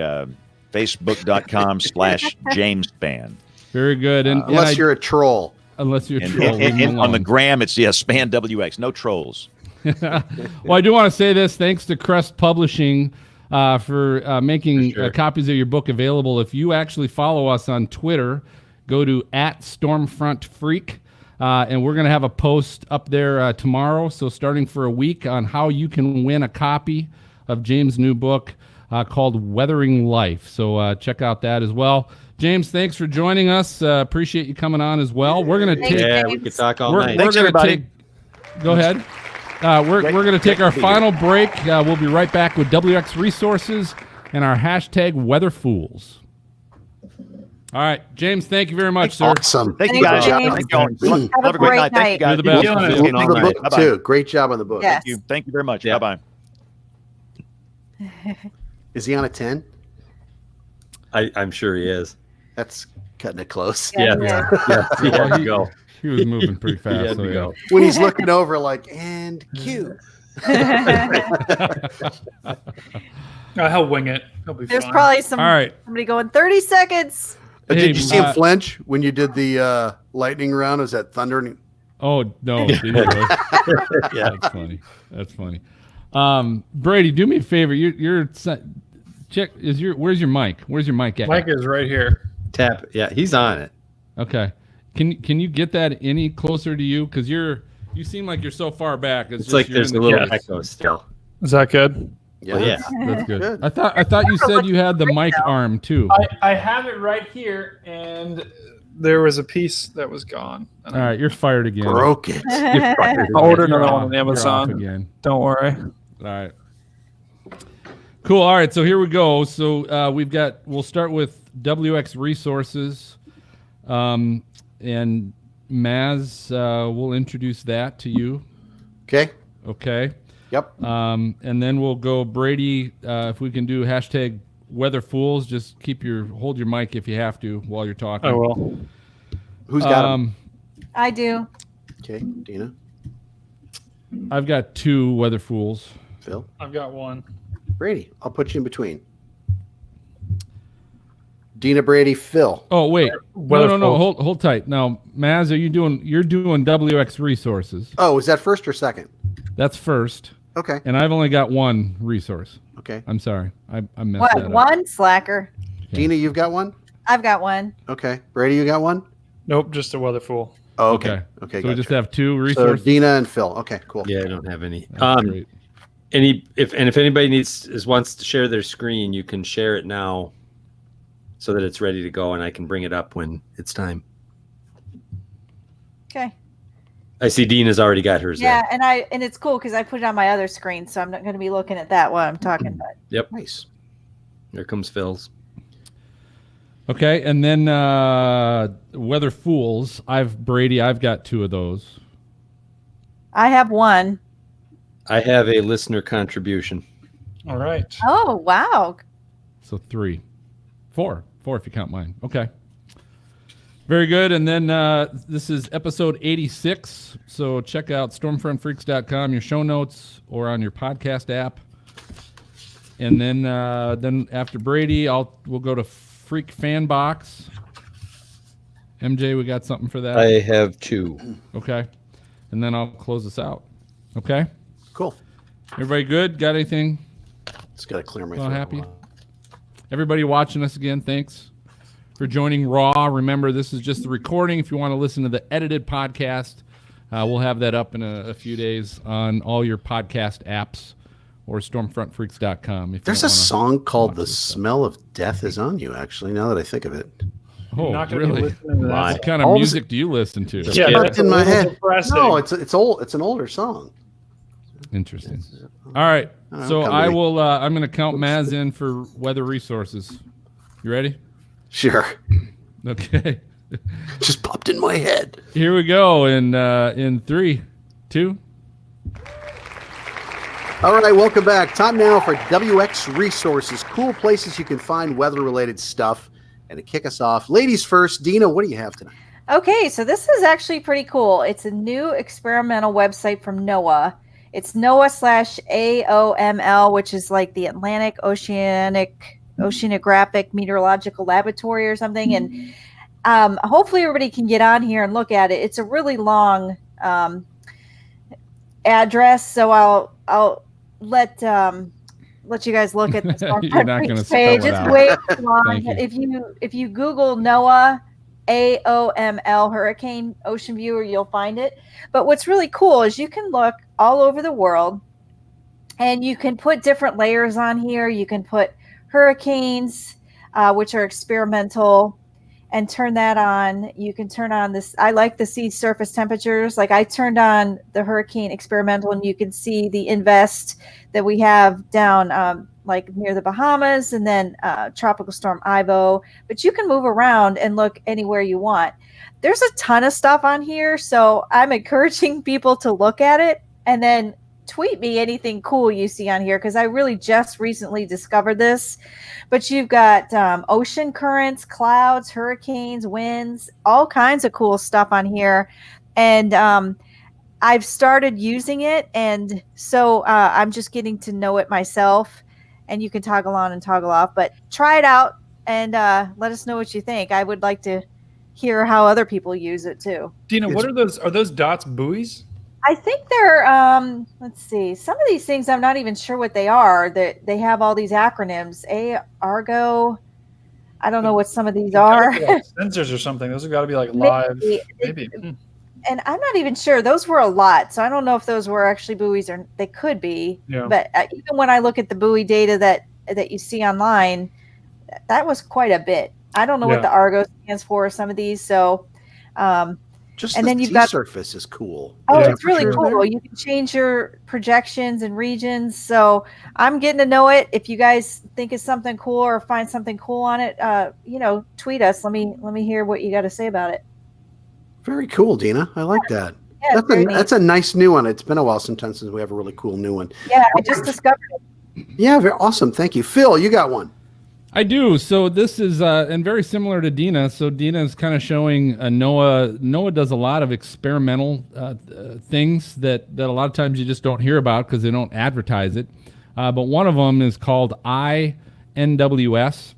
facebook.com/James Spann. Very good. And Unless you're a troll. unless you're a And, troll, leave them and on the alone. gram, it's Spann WX. No trolls. Well, I do want to say this. Thanks to Crest Publishing for making copies of your book available. If you actually follow us on Twitter, go to @StormfrontFreak, and we're going to have a post up there tomorrow. So starting for a week on how you can win a copy of James' new book called Weathering Life. So check out that as well. James, thanks for joining us. Appreciate you coming on as well. We're going to Thank take. you. Yeah, we could talk all We're, night. we're Thanks, gonna everybody. Go ahead. We're going to take our final break. We'll be right back with WX Resources and our hashtag Weather Fools. All right, James, thank you very much, sir. Awesome. Thank you, Thank guys. you, James. Thank you all. Have a great night. Thank you, guys. You're the best. You're killing it. Getting Love all the night. book, Bye-bye. too. Great job on the book. Yes. Thank you very much. Yeah. Bye-bye. Is he on a 10? I'm sure he is. That's cutting it close. Yeah. He had to go. He was moving pretty He fast. had So, to yeah. go. When he's looking over like, and cue. He'll wing it. He'll be There's fine. probably All right. somebody going 30 seconds. Hey, Did you see him flinch when you did the lightning round? Was that thunder? Oh no! Did you really? Yeah. That's funny. That's funny. Brady, do me a favor. Check. Where's your mic? Where's your mic at? Mike is right here. Tap. Yeah, he's on it. Okay. Can you get that any closer to you? Because you seem like you're so far back. It's just like you're there's in a the little case. echo still. Is that good? Well, yeah. That's good. Good. I thought you said you had the mic arm too. I have it right here, and there was a piece that was gone. All right, you're fired again. Broke it. I'll order You're another off. one on You're off Amazon. again. Don't worry. All right. Cool. All right. So here we go. So we'll start with WX Resources. And Maz, we'll introduce that to you. Okay. Okay. Yep. And then we'll go Brady. If we can do hashtag Weather Fools, just hold your mic if you have to while you're talking. I will. Who's got him? I do. Okay. Dina. I've got 2 Weather Fools. Phil. I've got one. Brady. I'll put you in between. Dina, Brady, Phil. Oh wait, Weather no. Fools. Hold tight. Now, Maz, you're doing WX Resources. Oh, is that first or second? That's first, Okay. and I've only got 1 resource. Okay. I'm sorry, I messed What? that up. One slacker. Dina, you've got one? I've got one. Okay. Brady, you got one? Nope, just a weather fool. Oh, okay. Okay. So we just gotcha. have 2 So resources. Dina and Phil. Okay, cool. Yeah, I don't have any. That's great. If anybody wants to share their screen, you can share it now, so that it's ready to go, and I can bring it up when it's time. Okay. I see Dean has already got hers. Yeah, and it's cool because I put it on my other screen, so I'm not going to be looking at that while I'm talking about it. Yep. Nice. There comes Phil's. Okay, and then Weather Fools. I've got 2 of those. I have one. I have a listener contribution. All right. Oh, wow. So 3, 4 if you count mine. Okay. Very good. And then this is episode 86. So check out stormfrontfreaks.com, your show notes, or on your podcast app. And then after Brady, we'll go to Freak Fan Box. MJ, we got something for that? I have 2. Okay. And then I'll close this out. Okay. Cool. Everybody good? Got anything? Just got to clear my All throat. happy? Everybody watching us again, thanks for joining Raw. Remember, this is just the recording. If you want to listen to the edited podcast, we'll have that up in a few days on all your podcast apps or stormfrontfreaks.com. There's a song called "The Smell of Death Is on You." Actually, now that I think of it. Oh, Not gonna be really? listening to that. What kind of music do you listen to? Yeah, It's that's in a my little head. depressing. No, it's old. It's an older song. Interesting. All right. So come I ready. will. I'm going to count Maz in for weather resources. You ready? Sure. Okay. Just popped in my head. Here we go. In 3, 2. All right, welcome back. Time now for WX Resources, cool places you can find weather-related stuff. And to kick us off, ladies first, Dina, what do you have tonight? Okay, so this is actually pretty cool. It's a new experimental website from NOAA. It's NOAA/AOML, which is like the Atlantic Oceanographic Meteorological Laboratory or something. And hopefully everybody can get on here and look at it. It's a really long address, so I'll let you guys look at this You're not gonna spell page. it It's out. way too long. Thank you. If you Google NOAA AOML Hurricane Ocean Viewer, you'll find it. But what's really cool is you can look all over the world, and you can put different layers on here. You can put hurricanes, which are experimental, and turn that on. You can turn on this. I like the sea surface temperatures. Like I turned on the hurricane experimental, and you can see the invest that we have down like near the Bahamas, and then Tropical Storm Ivo. But you can move around and look anywhere you want. There's a ton of stuff on here, so I'm encouraging people to look at it and then tweet me anything cool you see on here, because I really just recently discovered this. But you've got ocean currents, clouds, hurricanes, winds, all kinds of cool stuff on here. And I've started using it, and so I'm just getting to know it myself. And you can toggle on and toggle off, but try it out and let us know what you think. I would like to hear how other people use it too. Dina, what are those? Are those dots buoys? I think they're let's see. Some of these things I'm not even sure what they are. They have all these acronyms. Argo. I don't know what some of these are. Like sensors or something. Those have got to be like live. Maybe. And I'm not even sure. Those were a lot, so I don't know if those were actually buoys, or they could be. Yeah. But even when I look at the buoy data that you see online, that was quite a bit. I don't know what the Argo stands for. Some of these, so. Just and the then you've sea got surface is cool. Oh, Yeah, it's really for sure. cool. You can change your projections and regions. So I'm getting to know it. If you guys think it's something cool or find something cool on it, tweet us. Let me hear what you got to say about it. Very cool, Dina. I like that. Yeah, That's a nice new one. It's been a while since we have a really cool new one. Yeah, I just discovered it. Yeah, very awesome. Thank you. Phil, you got one. I do. So this is and very similar to Dina. So Dina is kind of showing NOAA. NOAA does a lot of experimental things that a lot of times you just don't hear about because they don't advertise it. But one of them is called INWS,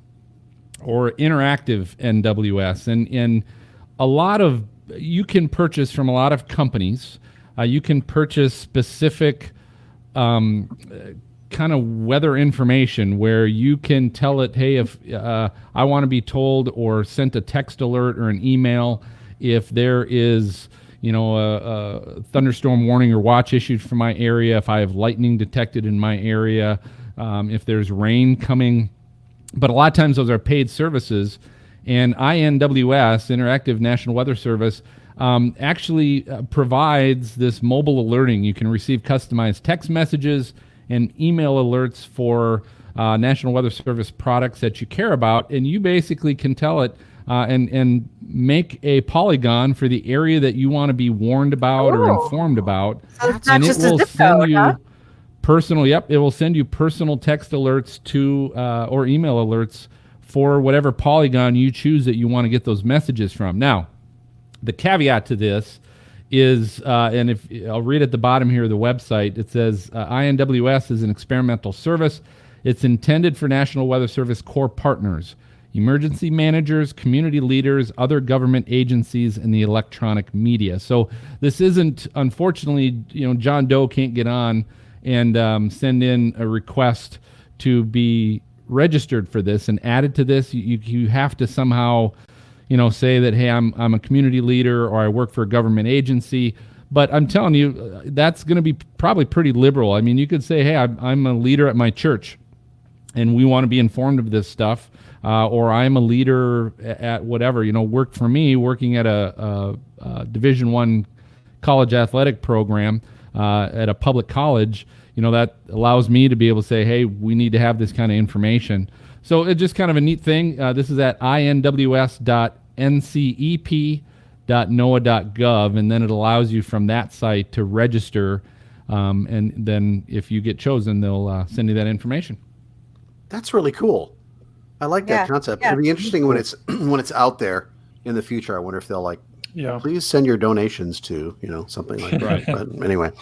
or Interactive NWS, and a lot of you can purchase from a lot of companies. You can purchase specific kind of weather information where you can tell it, hey, if I want to be told or sent a text alert or an email if there is, a thunderstorm warning or watch issued for my area, if I have lightning detected in my area, if there's rain coming. But a lot of times those are paid services, and INWS, Interactive National Weather Service, actually provides this mobile alerting. You can receive customized text messages and email alerts for National Weather Service products that you care about, and you basically can tell it and make a polygon for the area that you want to be warned about or informed about. So it's not And just it a will zip send code, you huh? personal. Yep, it will send you personal text alerts to or email alerts for whatever polygon you choose that you want to get those messages from. Now, the caveat to this is, and if I'll read at the bottom here of the website, it says INWS is an experimental service. It's intended for National Weather Service core partners. emergency managers, community leaders, other government agencies, and the electronic media. So this isn't, unfortunately, John Doe can't get on and send in a request to be registered for this and added to this. You have to somehow, say that, hey, I'm a community leader or I work for a government agency. But I'm telling you, that's going to be probably pretty liberal. I mean, you could say, hey, I'm a leader at my church, and we want to be informed of this stuff. Or I'm a leader at whatever, work for me, working at a Division I college athletic program at a public college. That allows me to be able to say, hey, we need to have this kind of information. So it's just kind of a neat thing. This is at inws.ncep.noaa.gov, and then it allows you from that site to register. And then if you get chosen, they'll send you that information. That's really cool. I like that concept. It'll be interesting when it's out there in the future. I wonder if they'll please send your donations to, something like that. But anyway,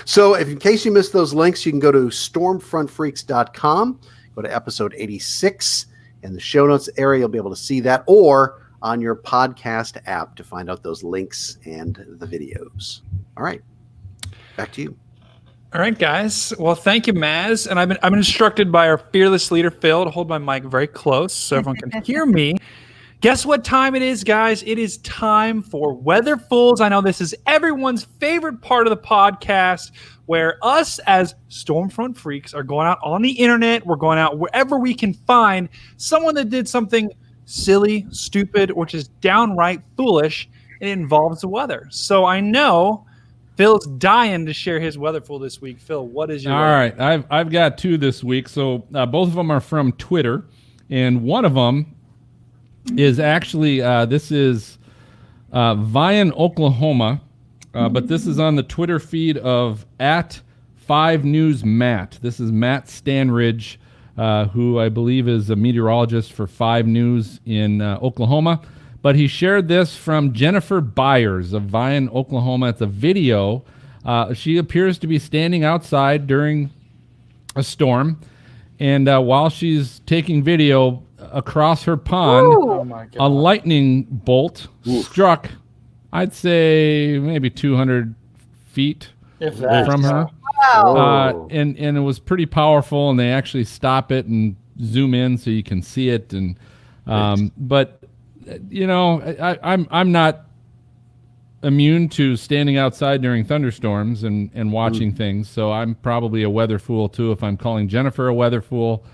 so in case you missed those links, you can go to stormfrontfreaks.com, go to episode 86 in the show notes area. You'll be able to see that, or on your podcast app to find out those links and the videos. All right, back to you. All right, guys. Well, thank you, Maz. And I've been instructed by our fearless leader, Phil, to hold my mic very close so everyone can hear me. Guess what time it is, guys? It is time for Weather Fools. I know this is everyone's favorite part of the podcast, where us as Stormfront Freaks are going out on the internet. We're going out wherever we can find someone that did something silly, stupid, or just downright foolish, and it involves the weather. So I know Phil's dying to share his weather fool this week. Phil, what is your All right, I've got two this week. So both of them are from Twitter, and one of them is actually this is Vian, Oklahoma, but this is on the Twitter feed of @5NewsMatt. This is Matt Stanridge, who I believe is a meteorologist for 5 News in Oklahoma. But he shared this from Jennifer Byers of Vian, Oklahoma. It's a video. She appears to be standing outside during a storm. And while she's taking video, across her pond, a lightning bolt struck, I'd say maybe 200 feet from her. Wow. And it was pretty powerful, and they actually stop it and zoom in so you can see it. And but I'm not immune to standing outside during thunderstorms and watching things, so I'm probably a weather fool too if I'm calling Jennifer a weather fool,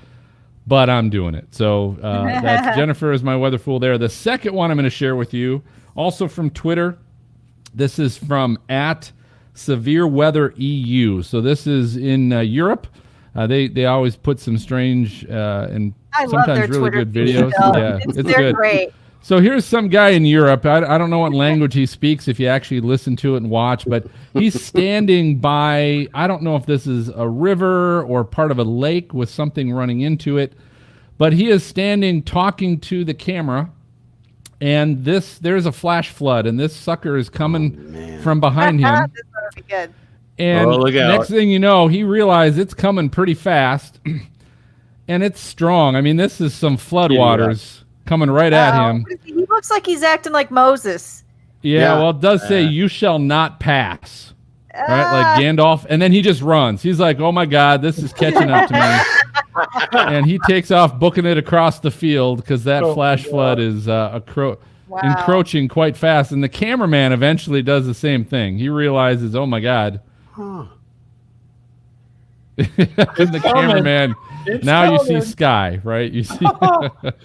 but I'm doing it. So that's Jennifer is my weather fool there. The second one I'm going to share with you, also from Twitter. This is from @SevereWeatherEU. So this is in Europe. They always put some strange and sometimes really good videos. Yeah, it's good. Great. So here's some guy in Europe. I don't know what language he speaks if you actually listen to it and watch, but he's standing by, I don't know if this is a river or part of a lake with something running into it, but he is standing talking to the camera, and there's a flash flood, and this sucker is coming from behind him. This ought to be good. And next thing you know, he realized it's coming pretty fast, and it's strong. I mean, this is some floodwaters coming right at him. He looks like he's acting like Moses. Yeah, well, it does say, you shall not pass. Right, like Gandalf. And then he just runs. He's like, oh, my God, this is catching up to me. And he takes off, booking it across the field because that flash flood is encroaching quite fast. And the cameraman eventually does the same thing. He realizes, oh, my God. And the cameraman... Now you see sky, right? You see.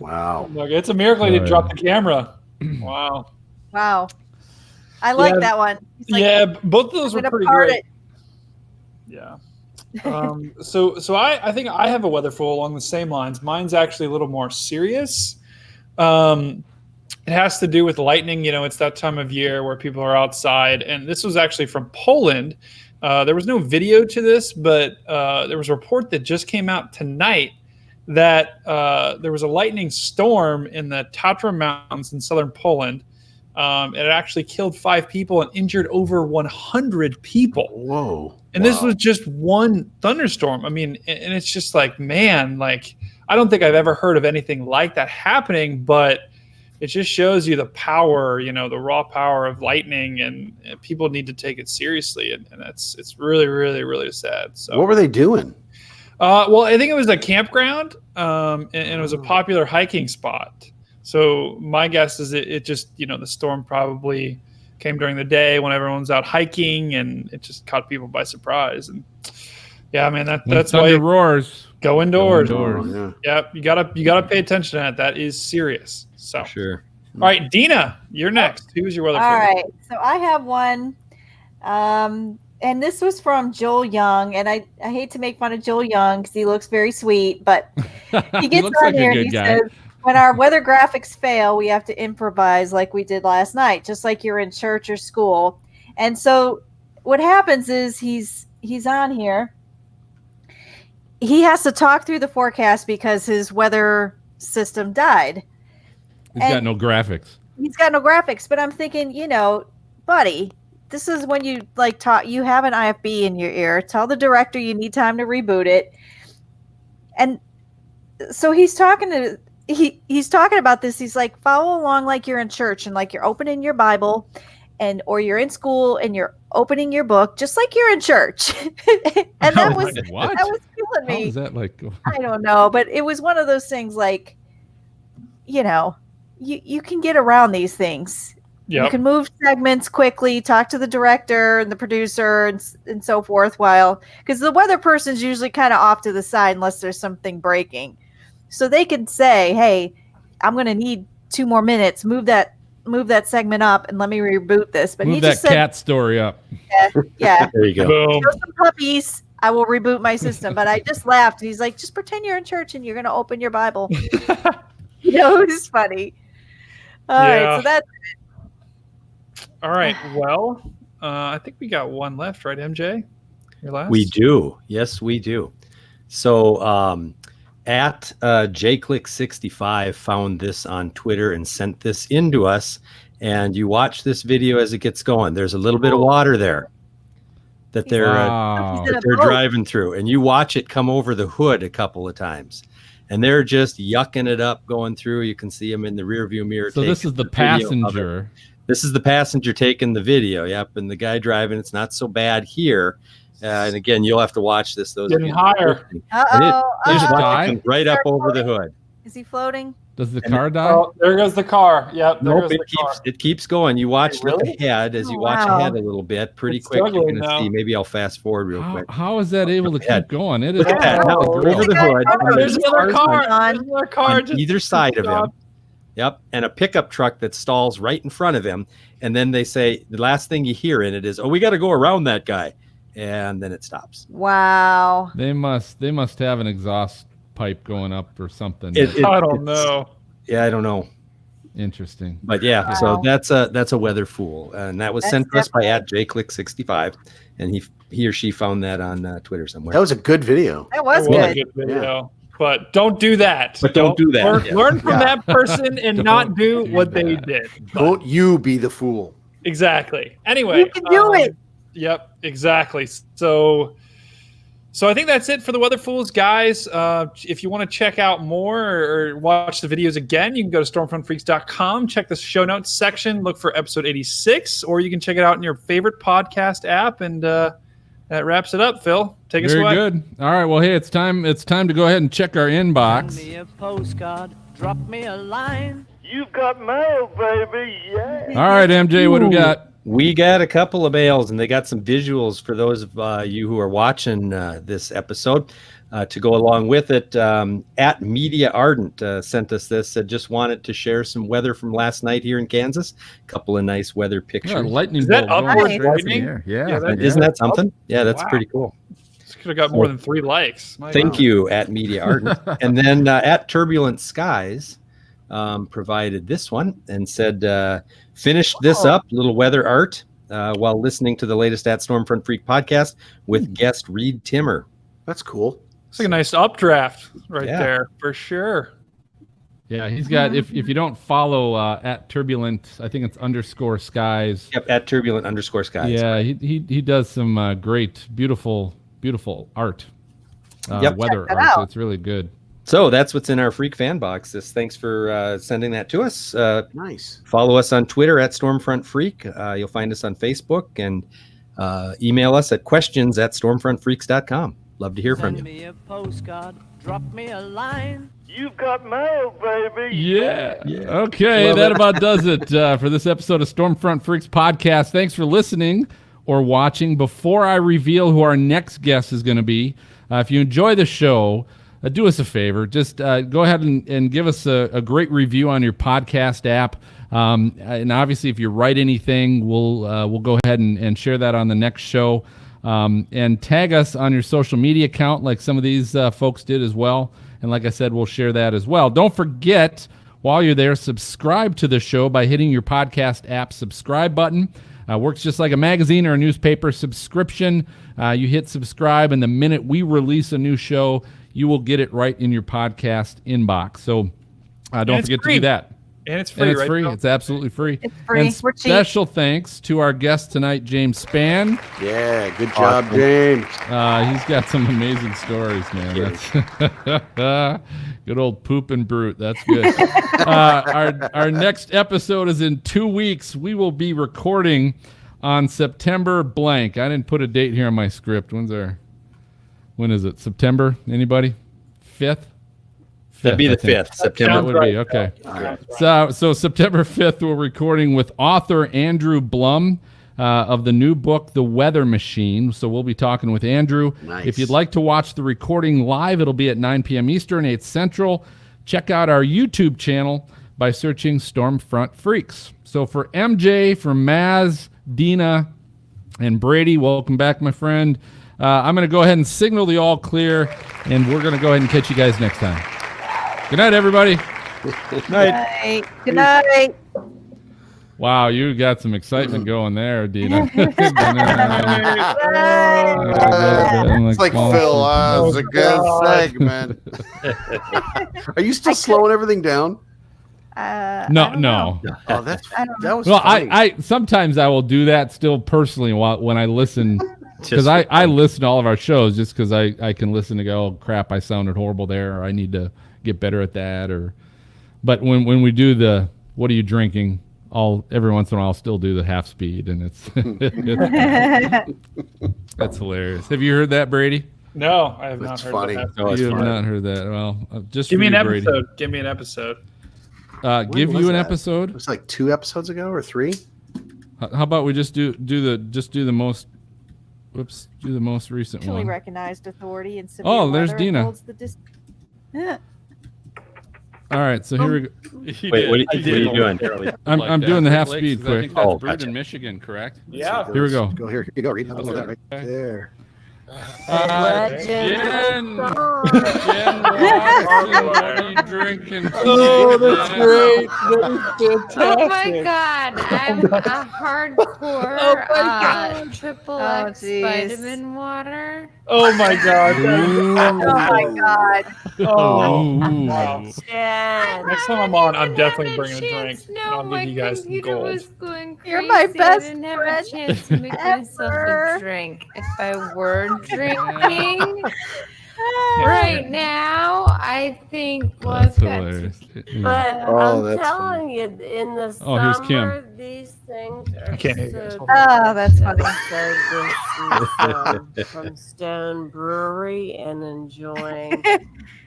Wow. Look, it's a miracle he didn't drop the camera. Wow. I like that one. Both of those were pretty great. Yeah. So I think I have a weather fool along the same lines. Mine's actually a little more serious. It has to do with lightning. It's that time of year where people are outside, and this was actually from Poland. There was no video to this, but there was a report that just came out tonight that there was a lightning storm in the Tatra Mountains in southern Poland. It actually killed 5 people and injured over 100 people. Whoa. And this was just one thunderstorm. I mean, and it's just like, man, like, I don't think I've ever heard of anything like that happening, but it just shows you the power, the raw power of lightning, and people need to take it seriously. And it's really, really, really sad. So what were they doing? Well, I think it was a campground, and it was a popular hiking spot. So my guess is it just, the storm probably came during the day when everyone's out hiking, and it just caught people by surprise. And yeah, man, that's why thunder roars. Go indoors. Yeah. Yep, you gotta pay attention to that. That is serious. So For sure. All right, Dina, you're next. Who's your weather? All right, so I have one, and this was from Joel Young, and I hate to make fun of Joel Young because he looks very sweet, but he gets looks on like a here good and he guy. says, when our weather graphics fail, we have to improvise like we did last night, just like you're in church or school. And so what happens is he's on here. He has to talk through the forecast because his weather system died. He's got no graphics. He's got no graphics, but I'm thinking, buddy, this is when you you have an IFB in your ear. Tell the director you need time to reboot it. And so he's talking about this. He's like, follow along like you're in church and like you're opening your Bible or you're in school and you're opening your book just like you're in church. And that was what? that was killing me. How is that like? I don't know, but it was one of those things like, you can get around these things. Yep. You can move segments quickly, talk to the director and the producer and so forth, because the weather person's usually kind of off to the side unless there's something breaking. So they can say, hey, I'm going to need 2 more minutes. Move that segment up and let me reboot this. But Move he that just said, cat story up. Yeah. There you go. Boom. Show some puppies. I will reboot my system. But I just laughed. He's like, just pretend you're in church and you're going to open your Bible. It's funny. All right. So that's all right. Well, I think we got one left, right, MJ? Your last? We do. Yes, we do. So at JClick65 found this on Twitter and sent this in to us. And you watch this video as it gets going. There's a little bit of water there that they're driving through. And you watch it come over the hood a couple of times. And they're just yucking it up going through. You can see them in the rearview mirror. So this is the passenger. This is the passenger taking the video. Yep. And the guy driving, it's not so bad here. And again, you'll have to watch this. Those getting higher. It right up over the hood. Is he floating? Does the car die? Oh, there goes the car. Yep. Nope, it keeps going. You watch look ahead as you watch ahead a little bit. Pretty quick. You're going to see. Maybe I'll fast forward real quick. How is that able to keep going? It is look at that. Now, over the hood. There's another car. On either side of him. Yep. And a pickup truck that stalls right in front of him. And then they say the last thing you hear in it is, "Oh, we got to go around that guy." And then it stops. Wow. They must have an exhaust pipe going up or something. I don't know. Yeah, I don't know. Interesting. But yeah, so that's a weather fool. And that was sent to us by @JClick65. And he or she found that on Twitter somewhere. That was a good video. That was a good video. Yeah. But don't do that. Don't do that. Learn from that person and not do what they did. Don't you be the fool. Exactly. Anyway. You can do it. Yep, exactly. So I think that's it for the Weather Fools, guys. If you want to check out more or watch the videos again, you can go to stormfrontfreaks.com, check the show notes section, look for episode 86, or you can check it out in your favorite podcast app. And that wraps it up, Phil. Take us away. Very good. All right. Well, hey, it's time to go ahead and check our inbox. Send me a postcard, drop me a line. You've got mail, baby. Yeah. All right, MJ, what do we got? We got a couple of mails, and they got some visuals for those of you who are watching this episode to go along with it. At Media Ardent sent us this, said just wanted to share some weather from last night here in Kansas. A couple of nice weather pictures. Yeah, lightning Is that bolt upward going. lightning? Isn't that something? Yeah, that's pretty cool. This could have got more than 3 likes. Thank you, at Media Ardent. And then at Turbulent Skies provided this one and said, finished this up, little weather art, while listening to the latest at Stormfront Freak podcast with guest Reed Timmer. That's cool. It's like a nice updraft there for sure. Yeah, he's got, if you don't follow at Turbulent, I think it's _skies. Yep, at Turbulent _skies. Yeah, he does some great, beautiful art. Yep. Weather Check that art. out. So it's really good. So that's what's in our Freak fan box. Thanks for sending that to us. Nice. Follow us on Twitter at Stormfront Freak. You'll find us on Facebook, and email us at questions@stormfrontfreaks.com. Love to hear from Send you. me a postcard, drop me a line. You've got mail, baby. Yeah. Okay, that about does it for this episode of Stormfront Freaks podcast. Thanks for listening or watching. Before I reveal who our next guest is going to be, if you enjoy the show, do us a favor. Just go ahead and give us a great review on your podcast app. And obviously, if you write anything, we'll go ahead and share that on the next show. And tag us on your social media account like some of these folks did as well. And like I said, we'll share that as well. Don't forget, while you're there, subscribe to the show by hitting your podcast app subscribe button. Works just like a magazine or a newspaper subscription. You hit subscribe, and the minute we release a new show, you will get it right in your podcast inbox. So don't forget to do that. And it's free, And it's right? free. It's absolutely free. It's free. And We're cheap. special thanks to our guest tonight, James Spann. Yeah, good job, James. He's got some amazing stories, man. That's good old poop and brute. That's good. Our next episode is in 2 weeks. We will be recording on September blank. I didn't put a date here on my script. When is it? September? Anybody? 5th? That'd be the I think. 5th, September. That would be, okay. So September 5th, we're recording with author Andrew Blum of the new book, The Weather Machine. So we'll be talking with Andrew. Nice. If you'd like to watch the recording live, it'll be at 9 p.m. Eastern, 8 Central. Check out our YouTube channel by searching Stormfront Freaks. So for MJ, for Maz, Dina, and Brady, welcome back, my friend. I'm going to go ahead and signal the all clear, and we're going to go ahead and catch you guys next time. Good night, everybody. Good night. Good night. Wow, you got some excitement going there, Dina. It's like Phil. That was a good segment. Are you still slowing everything down? No. Oh, that was Well, funny. I sometimes I will do that still personally when I listen, because I listen to all of our shows just because I can listen to go, oh, crap, I sounded horrible there, or I need to get better at that, but when we do the what are you drinking, every once in a while I'll still do the half speed, and it's that's hilarious. Have you heard that, Brady? No, I have not That's heard funny. that. You have not heard that. Well, just Give me an Brady. episode. Give me an episode. Give was you an that? episode. It was like 2 episodes ago or 3. How about we just do the most recent Truly one. recognized authority in severe Oh, there's weather Dina. holds the Yeah. All right, so here we go. Wait, what are you doing? I'm doing the half speed I quick. think that's brewed in Michigan, correct? Yeah. Here we go. Go here. Here you go. Read that right there. Jen, what are you drinking? Oh, that's great. That is fantastic. Oh my god, I'm a hardcore triple X geez. vitamin water. Oh my god. Oh my God. Oh, Ooh. wow. Jen, Next time I'm on, I'm I definitely didn't bringing have a drink. No, I'll my give you guys some computer gold. was going crazy. You're my best I didn't have friend a chance to make myself ever. a drink. If I were drinking right now, I think That's I've got hilarious. But Oh, I'm that's telling you, in the Oh, here's summer, Kim. these things are can't hear you guys. so Hold on. Oh, that's funny. So this is from Stone Brewery and enjoying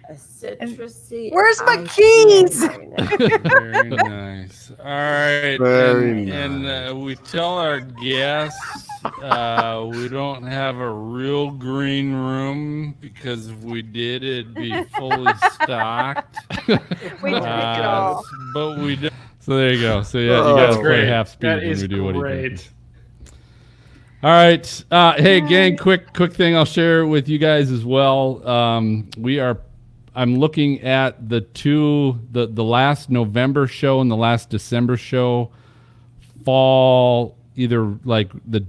a citrusy. Where's my iced keys? tea right now. Very nice. All right. Very and we tell our guests we don't have a real green room because if we did, it'd be fully stocked. We drink it all. But we don't. So there you go. So yeah, Oh, you guys that's play great. half speed That when is we do what he did. great. All right. Hey, gang, quick thing I'll share with you guys as well. I'm looking at the last November show and the last December show fall either like the